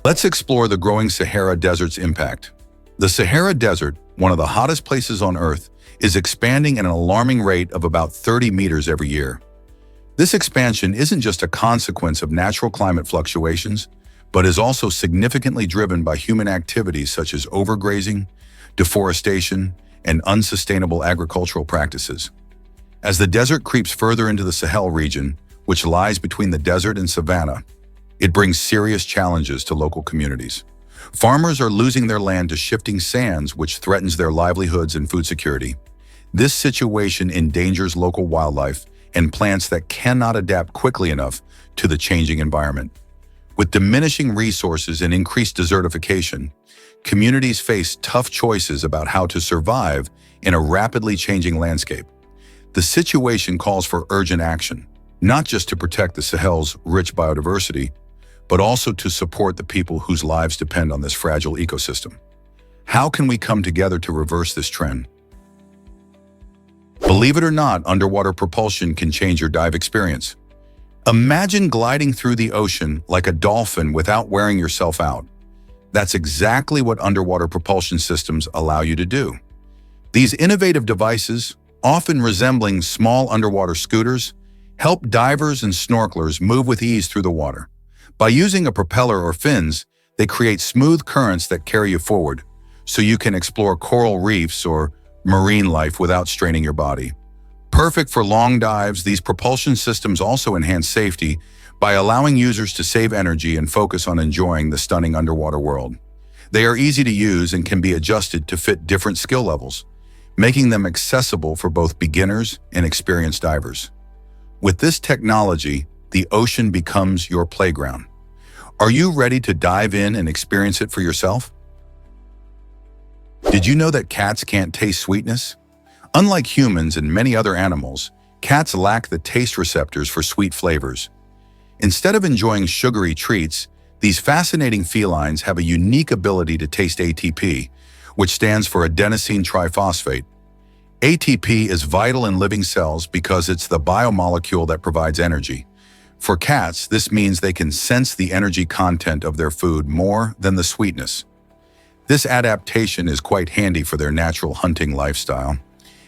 Let's explore the growing Sahara Desert's impact. The Sahara Desert, one of the hottest places on Earth, is expanding at an alarming rate of about 30 meters every year. This expansion isn't just a consequence of natural climate fluctuations, but is also significantly driven by human activities such as overgrazing, deforestation, and unsustainable agricultural practices. As the desert creeps further into the Sahel region, which lies between the desert and savanna, it brings serious challenges to local communities. Farmers are losing their land to shifting sands, which threatens their livelihoods and food security. This situation endangers local wildlife and plants that cannot adapt quickly enough to the changing environment. With diminishing resources and increased desertification, communities face tough choices about how to survive in a rapidly changing landscape. The situation calls for urgent action, not just to protect the Sahel's rich biodiversity, but also to support the people whose lives depend on this fragile ecosystem. How can we come together to reverse this trend? Believe it or not, underwater propulsion can change your dive experience. Imagine gliding through the ocean like a dolphin without wearing yourself out. That's exactly what underwater propulsion systems allow you to do. These innovative devices, often resembling small underwater scooters, help divers and snorkelers move with ease through the water. By using a propeller or fins, they create smooth currents that carry you forward, so you can explore coral reefs or marine life without straining your body. Perfect for long dives, these propulsion systems also enhance safety by allowing users to save energy and focus on enjoying the stunning underwater world. They are easy to use and can be adjusted to fit different skill levels, making them accessible for both beginners and experienced divers. With this technology, the ocean becomes your playground. Are you ready to dive in and experience it for yourself? Did you know that cats can't taste sweetness? Unlike humans and many other animals, cats lack the taste receptors for sweet flavors. Instead of enjoying sugary treats, these fascinating felines have a unique ability to taste ATP, which stands for adenosine triphosphate. ATP is vital in living cells because it's the biomolecule that provides energy. For cats, this means they can sense the energy content of their food more than the sweetness. This adaptation is quite handy for their natural hunting lifestyle.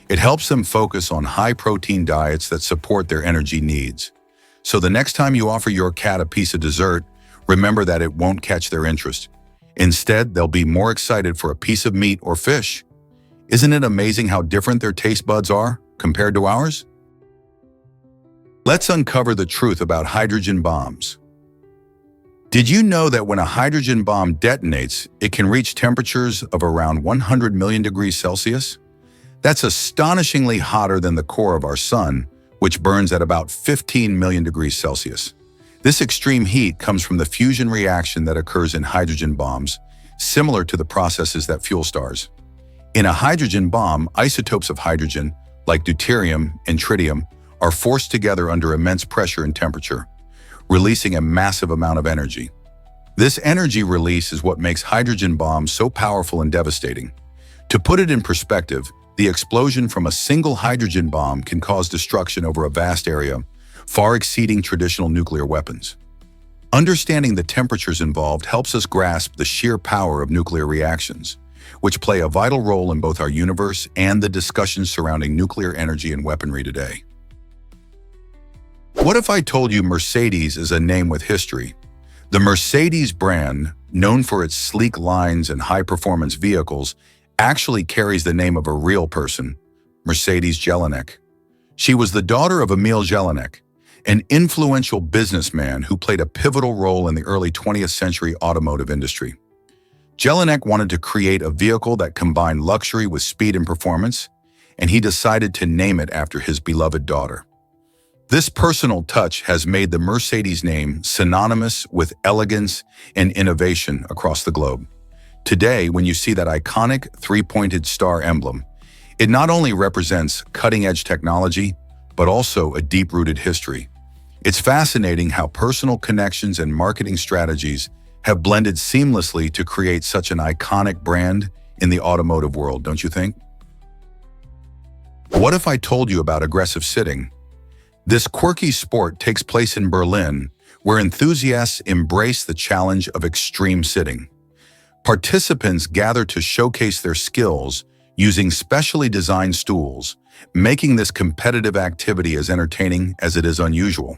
It helps them focus on high-protein diets that support their energy needs. So the next time you offer your cat a piece of dessert, remember that it won't catch their interest. Instead, they'll be more excited for a piece of meat or fish. Isn't it amazing how different their taste buds are? compared to ours? Let's uncover the truth about hydrogen bombs. Did you know that when a hydrogen bomb detonates, it can reach temperatures of around 100 million degrees Celsius? That's astonishingly hotter than the core of our sun, which burns at about 15 million degrees Celsius. This extreme heat comes from the fusion reaction that occurs in hydrogen bombs, similar to the processes that fuel stars. In a hydrogen bomb, isotopes of hydrogen, like deuterium and tritium, are forced together under immense pressure and temperature, releasing a massive amount of energy. This energy release is what makes hydrogen bombs so powerful and devastating. To put it in perspective, the explosion from a single hydrogen bomb can cause destruction over a vast area, far exceeding traditional nuclear weapons. Understanding the temperatures involved helps us grasp the sheer power of nuclear reactions, which play a vital role in both our universe and the discussions surrounding nuclear energy and weaponry today. What if I told you Mercedes is a name with history? The Mercedes brand, known for its sleek lines and high-performance vehicles, actually carries the name of a real person, Mercedes Jelinek. She was the daughter of Emil Jelinek, an influential businessman who played a pivotal role in the early 20th century automotive industry. Jelinek wanted to create a vehicle that combined luxury with speed and performance, and he decided to name it after his beloved daughter. This personal touch has made the Mercedes name synonymous with elegance and innovation across the globe. Today, when you see that iconic three-pointed star emblem, it not only represents cutting-edge technology, but also a deep-rooted history. It's fascinating how personal connections and marketing strategies have blended seamlessly to create such an iconic brand in the automotive world, don't you think? What if I told you about aggressive sitting? This quirky sport takes place in Berlin, where enthusiasts embrace the challenge of extreme sitting. Participants gather to showcase their skills using specially designed stools, making this competitive activity as entertaining as it is unusual.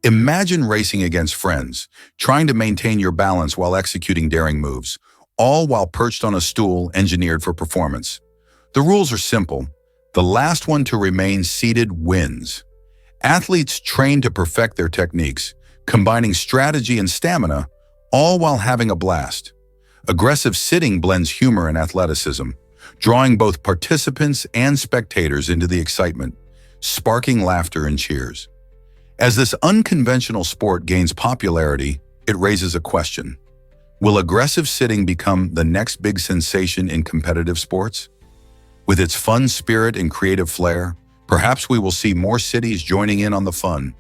Imagine racing against friends, trying to maintain your balance while executing daring moves, all while perched on a stool engineered for performance. The rules are simple. The last one to remain seated wins. Athletes train to perfect their techniques, combining strategy and stamina, all while having a blast. Aggressive sitting blends humor and athleticism, drawing both participants and spectators into the excitement, sparking laughter and cheers. As this unconventional sport gains popularity, it raises a question. Will aggressive sitting become the next big sensation in competitive sports? With its fun spirit and creative flair, perhaps we will see more cities joining in on the fun.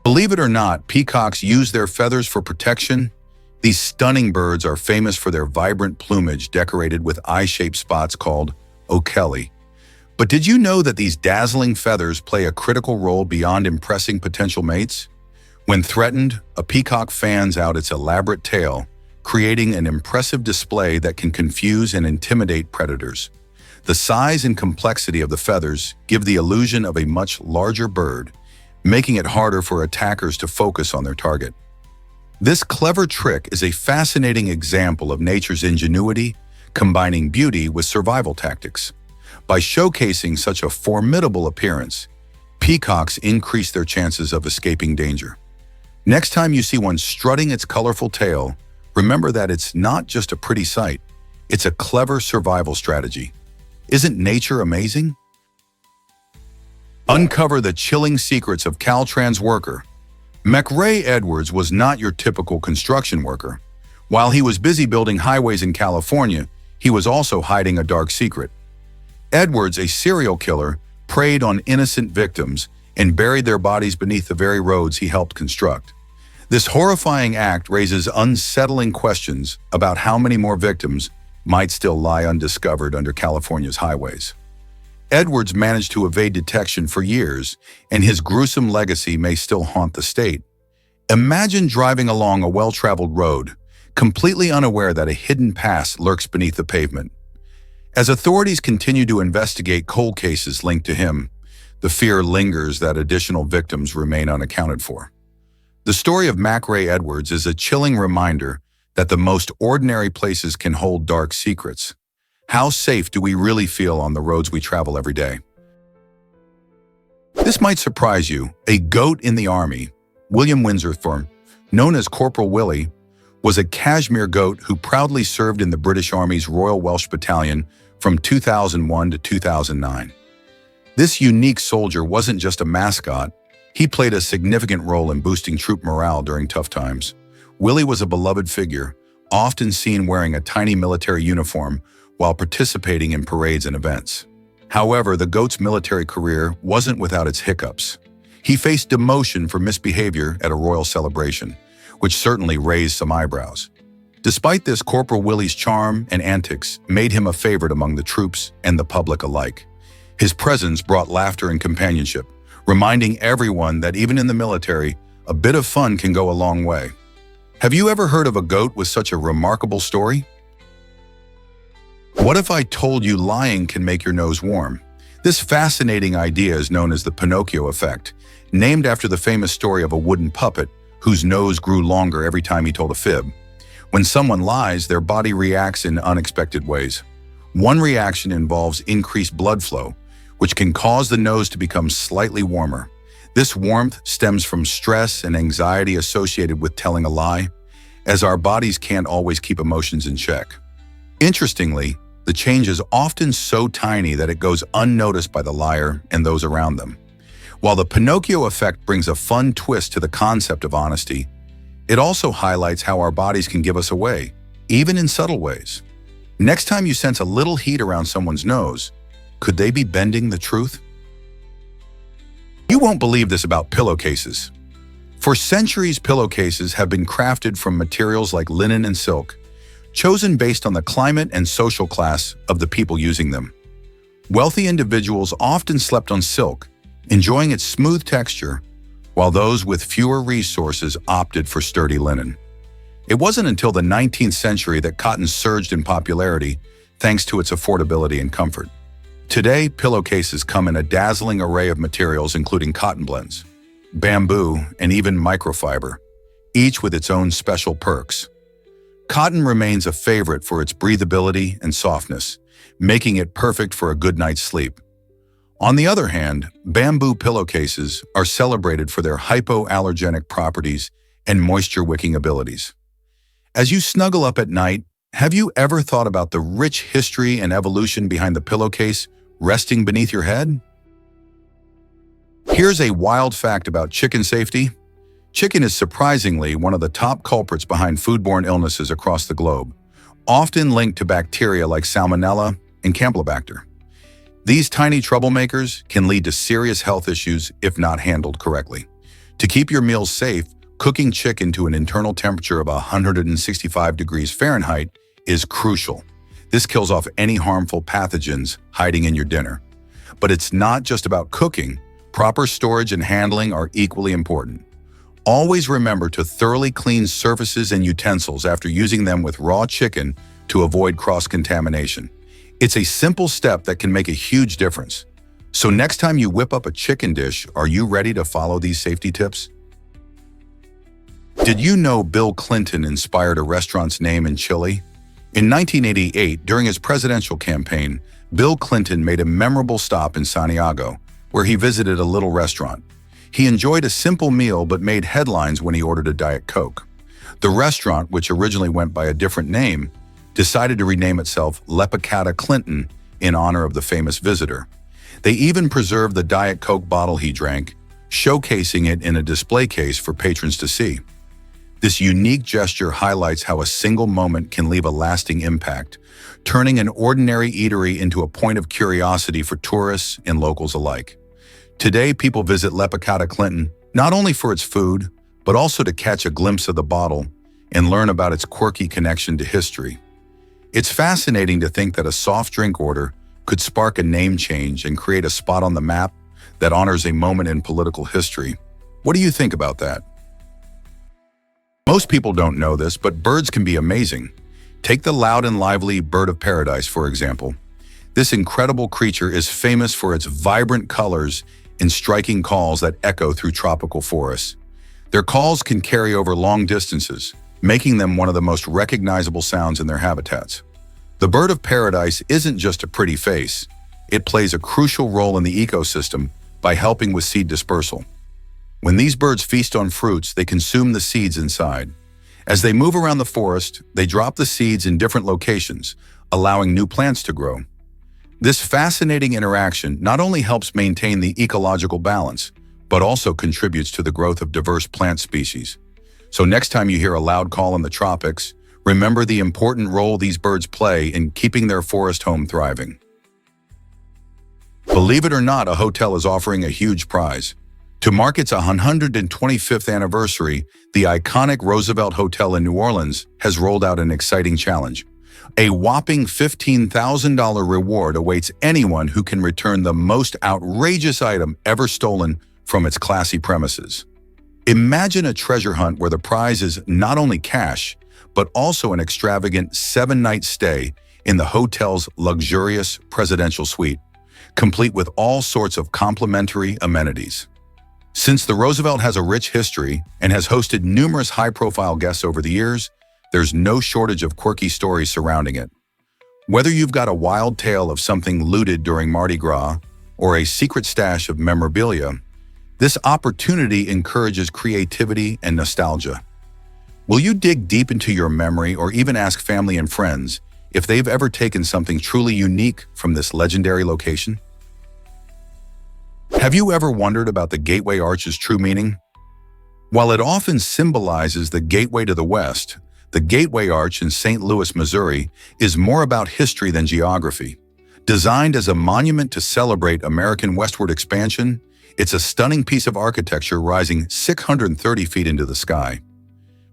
Believe it or not, peacocks use their feathers for protection. These stunning birds are famous for their vibrant plumage decorated with eye-shaped spots called ocelli. But did you know that these dazzling feathers play a critical role beyond impressing potential mates? When threatened, a peacock fans out its elaborate tail, creating an impressive display that can confuse and intimidate predators. The size and complexity of the feathers give the illusion of a much larger bird, making it harder for attackers to focus on their target. This clever trick is a fascinating example of nature's ingenuity, combining beauty with survival tactics. By showcasing such a formidable appearance, peacocks increase their chances of escaping danger. Next time you see one strutting its colorful tail, remember that it's not just a pretty sight, it's a clever survival strategy. Isn't nature amazing? Uncover the chilling secrets of Caltrans worker. McRae Edwards was not your typical construction worker. While he was busy building highways in California, he was also hiding a dark secret. Edwards, a serial killer, preyed on innocent victims and buried their bodies beneath the very roads he helped construct. This horrifying act raises unsettling questions about how many more victims might still lie undiscovered under California's highways. Edwards managed to evade detection for years, and his gruesome legacy may still haunt the state. Imagine driving along a well-traveled road, completely unaware that a hidden past lurks beneath the pavement. As authorities continue to investigate cold cases linked to him, the fear lingers that additional victims remain unaccounted for. The story of McRae Edwards is a chilling reminder that the most ordinary places can hold dark secrets. How safe do we really feel on the roads we travel every day? This might surprise you. A goat in the army, William Windsor, known as Corporal Willie, was a Kashmir goat who proudly served in the British Army's Royal Welsh Battalion from 2001 to 2009. This unique soldier wasn't just a mascot, he played a significant role in boosting troop morale during tough times. Willie was a beloved figure, often seen wearing a tiny military uniform while participating in parades and events. However, the goat's military career wasn't without its hiccups. He faced demotion for misbehavior at a royal celebration, which certainly raised some eyebrows. Despite this, Corporal Willie's charm and antics made him a favorite among the troops and the public alike. His presence brought laughter and companionship, reminding everyone that even in the military, a bit of fun can go a long way. Have you ever heard of a goat with such a remarkable story? What if I told you lying can make your nose warm? This fascinating idea is known as the Pinocchio effect, named after the famous story of a wooden puppet whose nose grew longer every time he told a fib. When someone lies, their body reacts in unexpected ways. One reaction involves increased blood flow, which can cause the nose to become slightly warmer. This warmth stems from stress and anxiety associated with telling a lie, as our bodies can't always keep emotions in check. Interestingly, the change is often so tiny that it goes unnoticed by the liar and those around them. While the Pinocchio effect brings a fun twist to the concept of honesty, it also highlights how our bodies can give us away, even in subtle ways. Next time you sense a little heat around someone's nose, could they be bending the truth? You won't believe this about pillowcases. For centuries, pillowcases have been crafted from materials like linen and silk, chosen based on the climate and social class of the people using them. Wealthy individuals often slept on silk, enjoying its smooth texture, while those with fewer resources opted for sturdy linen. It wasn't until the 19th century that cotton surged in popularity thanks to its affordability and comfort. Today, pillowcases come in a dazzling array of materials including cotton blends, bamboo, and even microfiber, each with its own special perks. Cotton remains a favorite for its breathability and softness, making it perfect for a good night's sleep. On the other hand, bamboo pillowcases are celebrated for their hypoallergenic properties and moisture-wicking abilities. As you snuggle up at night, have you ever thought about the rich history and evolution behind the pillowcase resting beneath your head? Here's a wild fact about chicken safety. Chicken is surprisingly one of the top culprits behind foodborne illnesses across the globe, often linked to bacteria like Salmonella and Campylobacter. These tiny troublemakers can lead to serious health issues if not handled correctly. To keep your meals safe, cooking chicken to an internal temperature of 165 degrees Fahrenheit is crucial. This kills off any harmful pathogens hiding in your dinner. But it's not just about cooking. Proper storage and handling are equally important. Always remember to thoroughly clean surfaces and utensils after using them with raw chicken to avoid cross-contamination. It's a simple step that can make a huge difference. So next time you whip up a chicken dish, are you ready to follow these safety tips? Did you know Bill Clinton inspired a restaurant's name in Chile? In 1988, during his presidential campaign, Bill Clinton made a memorable stop in Santiago, where he visited a little restaurant. He enjoyed a simple meal but made headlines when he ordered a Diet Coke. The restaurant, which originally went by a different name, decided to rename itself Lepicata Clinton in honor of the famous visitor. They even preserved the Diet Coke bottle he drank, showcasing it in a display case for patrons to see. This unique gesture highlights how a single moment can leave a lasting impact, turning an ordinary eatery into a point of curiosity for tourists and locals alike. Today, people visit Lepicata Clinton not only for its food, but also to catch a glimpse of the bottle and learn about its quirky connection to history. It's fascinating to think that a soft drink order could spark a name change and create a spot on the map that honors a moment in political history. What do you think about that? Most people don't know this, but birds can be amazing. Take the loud and lively bird of paradise, for example. This incredible creature is famous for its vibrant colors and striking calls that echo through tropical forests. Their calls can carry over long distances, making them one of the most recognizable sounds in their habitats. The bird of paradise isn't just a pretty face. It plays a crucial role in the ecosystem by helping with seed dispersal. When these birds feast on fruits, they consume the seeds inside. As they move around the forest, they drop the seeds in different locations, allowing new plants to grow. This fascinating interaction not only helps maintain the ecological balance, but also contributes to the growth of diverse plant species. So next time you hear a loud call in the tropics, remember the important role these birds play in keeping their forest home thriving. Believe it or not, a hotel is offering a huge prize. To mark its 125th anniversary, the iconic Roosevelt Hotel in New Orleans has rolled out an exciting challenge. A whopping $15,000 reward awaits anyone who can return the most outrageous item ever stolen from its classy premises. Imagine a treasure hunt where the prize is not only cash, but also an extravagant 7-night stay in the hotel's luxurious presidential suite, complete with all sorts of complimentary amenities. Since the Roosevelt has a rich history and has hosted numerous high-profile guests over the years, there's no shortage of quirky stories surrounding it. Whether you've got a wild tale of something looted during Mardi Gras or a secret stash of memorabilia, this opportunity encourages creativity and nostalgia. Will you dig deep into your memory or even ask family and friends if they've ever taken something truly unique from this legendary location? Have you ever wondered about the Gateway Arch's true meaning? While it often symbolizes the gateway to the West, the Gateway Arch in St. Louis, Missouri, is more about history than geography. Designed as a monument to celebrate American westward expansion, it's a stunning piece of architecture rising 630 feet into the sky.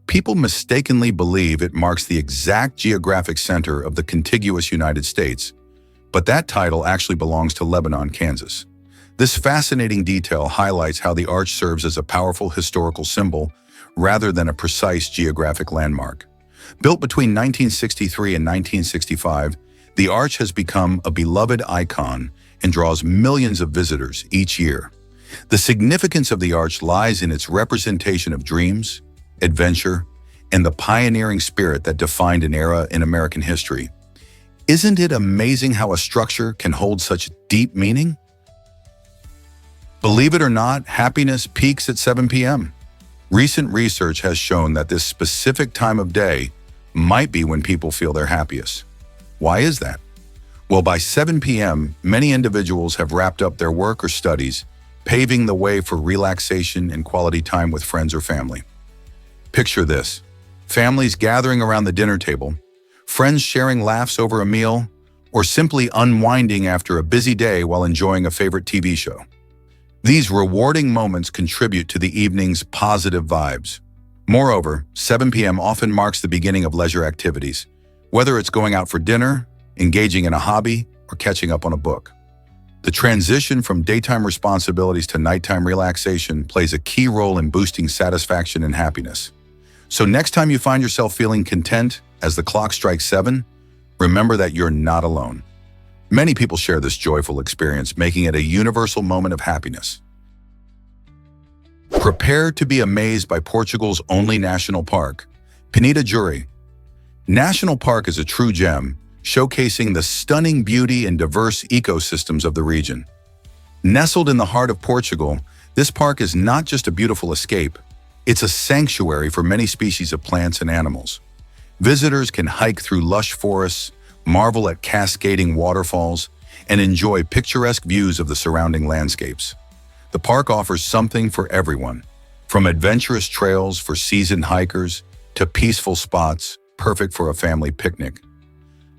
People mistakenly believe it marks the exact geographic center of the contiguous United States, but that title actually belongs to Lebanon, Kansas. This fascinating detail highlights how the arch serves as a powerful historical symbol rather than a precise geographic landmark. Built between 1963 and 1965, the arch has become a beloved icon and draws millions of visitors each year. The significance of the arch lies in its representation of dreams, adventure, and the pioneering spirit that defined an era in American history. Isn't it amazing how a structure can hold such deep meaning? Believe it or not, happiness peaks at 7 p.m. Recent research has shown that this specific time of day might be when people feel their happiest. Why is that? Well, by 7 p.m., many individuals have wrapped up their work or studies, paving the way for relaxation and quality time with friends or family. Picture this: families gathering around the dinner table, friends sharing laughs over a meal, or simply unwinding after a busy day while enjoying a favorite TV show. These rewarding moments contribute to the evening's positive vibes. Moreover, 7 p.m. often marks the beginning of leisure activities, whether it's going out for dinner, engaging in a hobby, or catching up on a book. The transition from daytime responsibilities to nighttime relaxation plays a key role in boosting satisfaction and happiness. So next time you find yourself feeling content as the clock strikes 7, remember that you're not alone. Many people share this joyful experience, making it a universal moment of happiness. Prepare to be amazed by Portugal's only national park, Peneda Juri. National Park is a true gem, showcasing the stunning beauty and diverse ecosystems of the region. Nestled in the heart of Portugal, this park is not just a beautiful escape, it's a sanctuary for many species of plants and animals. Visitors can hike through lush forests, marvel at cascading waterfalls, and enjoy picturesque views of the surrounding landscapes. The park offers something for everyone, from adventurous trails for seasoned hikers to peaceful spots perfect for a family picnic.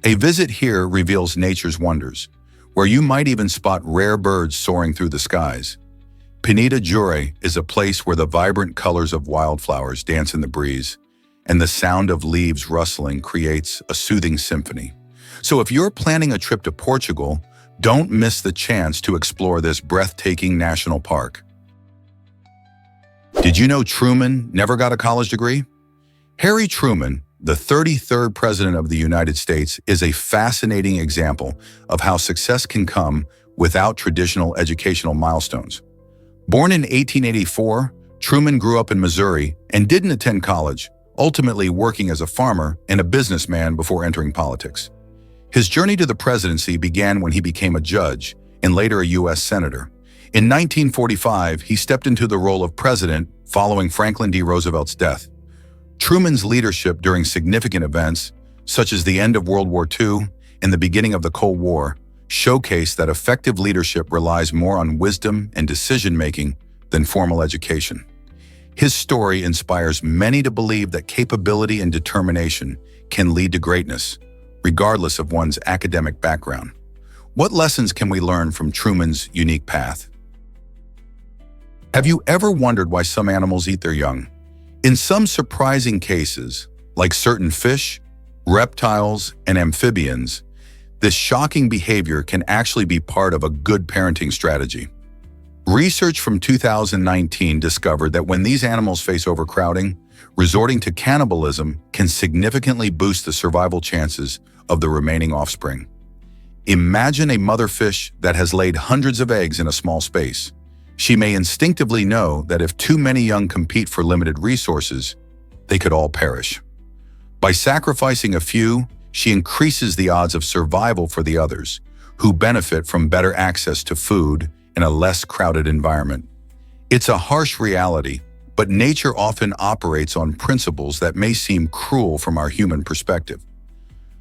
A visit here reveals nature's wonders, where you might even spot rare birds soaring through the skies. Peneda Juri is a place where the vibrant colors of wildflowers dance in the breeze, and the sound of leaves rustling creates a soothing symphony. So if you're planning a trip to Portugal, don't miss the chance to explore this breathtaking national park. Did you know Truman never got a college degree? Harry Truman, the 33rd President of the United States, is a fascinating example of how success can come without traditional educational milestones. Born in 1884, Truman grew up in Missouri and didn't attend college, ultimately working as a farmer and a businessman before entering politics. His journey to the presidency began when he became a judge and later a U.S. senator. In 1945, he stepped into the role of president following Franklin D. Roosevelt's death. Truman's leadership during significant events, such as the end of World War II and the beginning of the Cold War, showcased that effective leadership relies more on wisdom and decision-making than formal education. His story inspires many to believe that capability and determination can lead to greatness, regardless of one's academic background. What lessons can we learn from Truman's unique path? Have you ever wondered why some animals eat their young? In some surprising cases, like certain fish, reptiles, and amphibians, this shocking behavior can actually be part of a good parenting strategy. Research from 2019 discovered that when these animals face overcrowding, resorting to cannibalism can significantly boost the survival chances of the remaining offspring. Imagine a mother fish that has laid hundreds of eggs in a small space. She may instinctively know that if too many young compete for limited resources, they could all perish. By sacrificing a few, she increases the odds of survival for the others, who benefit from better access to food in a less crowded environment. It's a harsh reality, but nature often operates on principles that may seem cruel from our human perspective.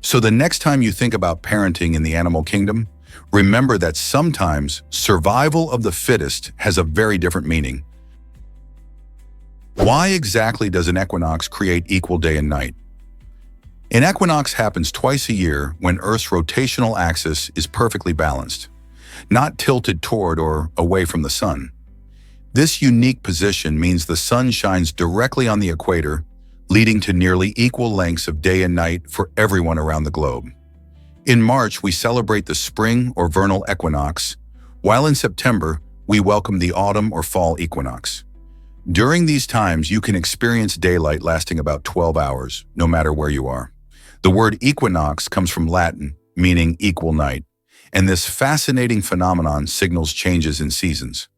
So the next time you think about parenting in the animal kingdom, remember that sometimes survival of the fittest has a very different meaning. Why exactly does an equinox create equal day and night? An equinox happens twice a year when Earth's rotational axis is perfectly balanced, not tilted toward or away from the sun. This unique position means the sun shines directly on the equator, leading to nearly equal lengths of day and night for everyone around the globe. In March, we celebrate the spring or vernal equinox, while in September, we welcome the autumn or fall equinox. During these times, you can experience daylight lasting about 12 hours, no matter where you are. The word equinox comes from Latin, meaning equal night, and this fascinating phenomenon signals changes in seasons.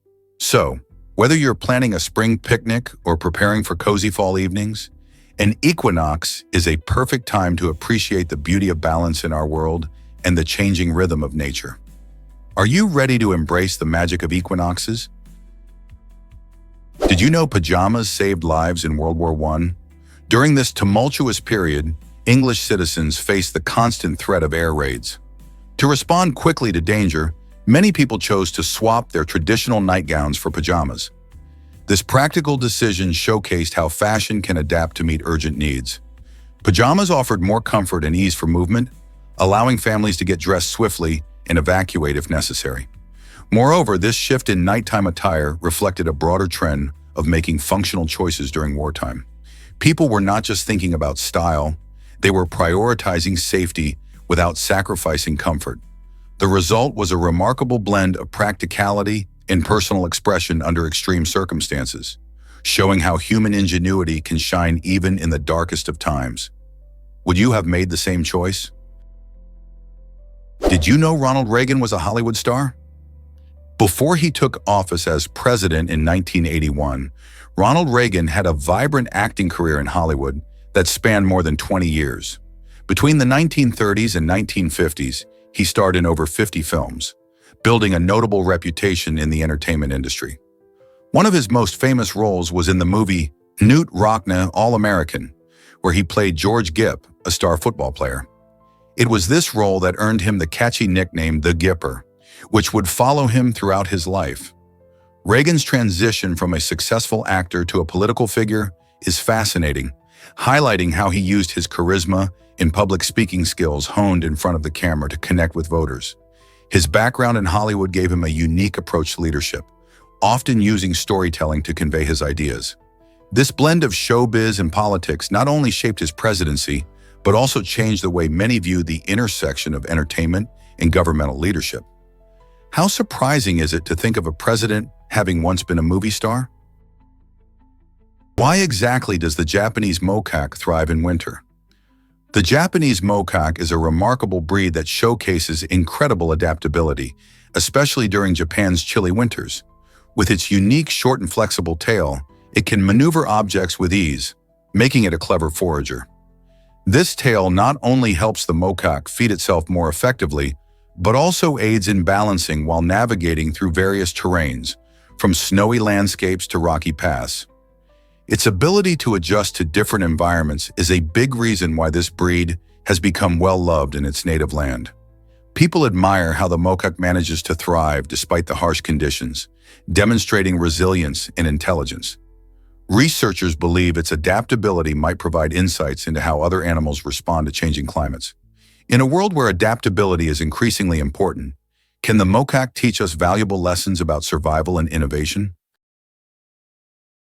So, whether you're planning a spring picnic or preparing for cozy fall evenings, an equinox is a perfect time to appreciate the beauty of balance in our world and the changing rhythm of nature. Are you ready to embrace the magic of equinoxes? Did you know pajamas saved lives in World War I? During this tumultuous period, English citizens faced the constant threat of air raids. To respond quickly to danger, many people chose to swap their traditional nightgowns for pajamas. This practical decision showcased how fashion can adapt to meet urgent needs. Pajamas offered more comfort and ease for movement, allowing families to get dressed swiftly and evacuate if necessary. Moreover, this shift in nighttime attire reflected a broader trend of making functional choices during wartime. People were not just thinking about style, they were prioritizing safety without sacrificing comfort. The result was a remarkable blend of practicality and personal expression under extreme circumstances, showing how human ingenuity can shine even in the darkest of times. Would you have made the same choice? Did you know Ronald Reagan was a Hollywood star? Before he took office as president in 1981, Ronald Reagan had a vibrant acting career in Hollywood that spanned more than 20 years. Between the 1930s and 1950s, he starred in over 50 films, building a notable reputation in the entertainment industry. One of his most famous roles was in the movie Knute Rockne All-American, where he played George Gipp, a star football player. It was this role that earned him the catchy nickname The Gipper, which would follow him throughout his life. Reagan's transition from a successful actor to a political figure is fascinating, highlighting how he used his charisma and public speaking skills honed in front of the camera to connect with voters. His background in Hollywood gave him a unique approach to leadership, often using storytelling to convey his ideas. This blend of showbiz and politics not only shaped his presidency, but also changed the way many viewed the intersection of entertainment and governmental leadership. How surprising is it to think of a president having once been a movie star? Why exactly does the Japanese macaque thrive in winter? The Japanese macaque is a remarkable breed that showcases incredible adaptability, especially during Japan's chilly winters. With its unique short and flexible tail, it can maneuver objects with ease, making it a clever forager. This tail not only helps the macaque feed itself more effectively, but also aids in balancing while navigating through various terrains, from snowy landscapes to rocky paths. Its ability to adjust to different environments is a big reason why this breed has become well-loved in its native land. People admire how the macaque manages to thrive despite the harsh conditions, demonstrating resilience and intelligence. Researchers believe its adaptability might provide insights into how other animals respond to changing climates. In a world where adaptability is increasingly important, can the macaque teach us valuable lessons about survival and innovation?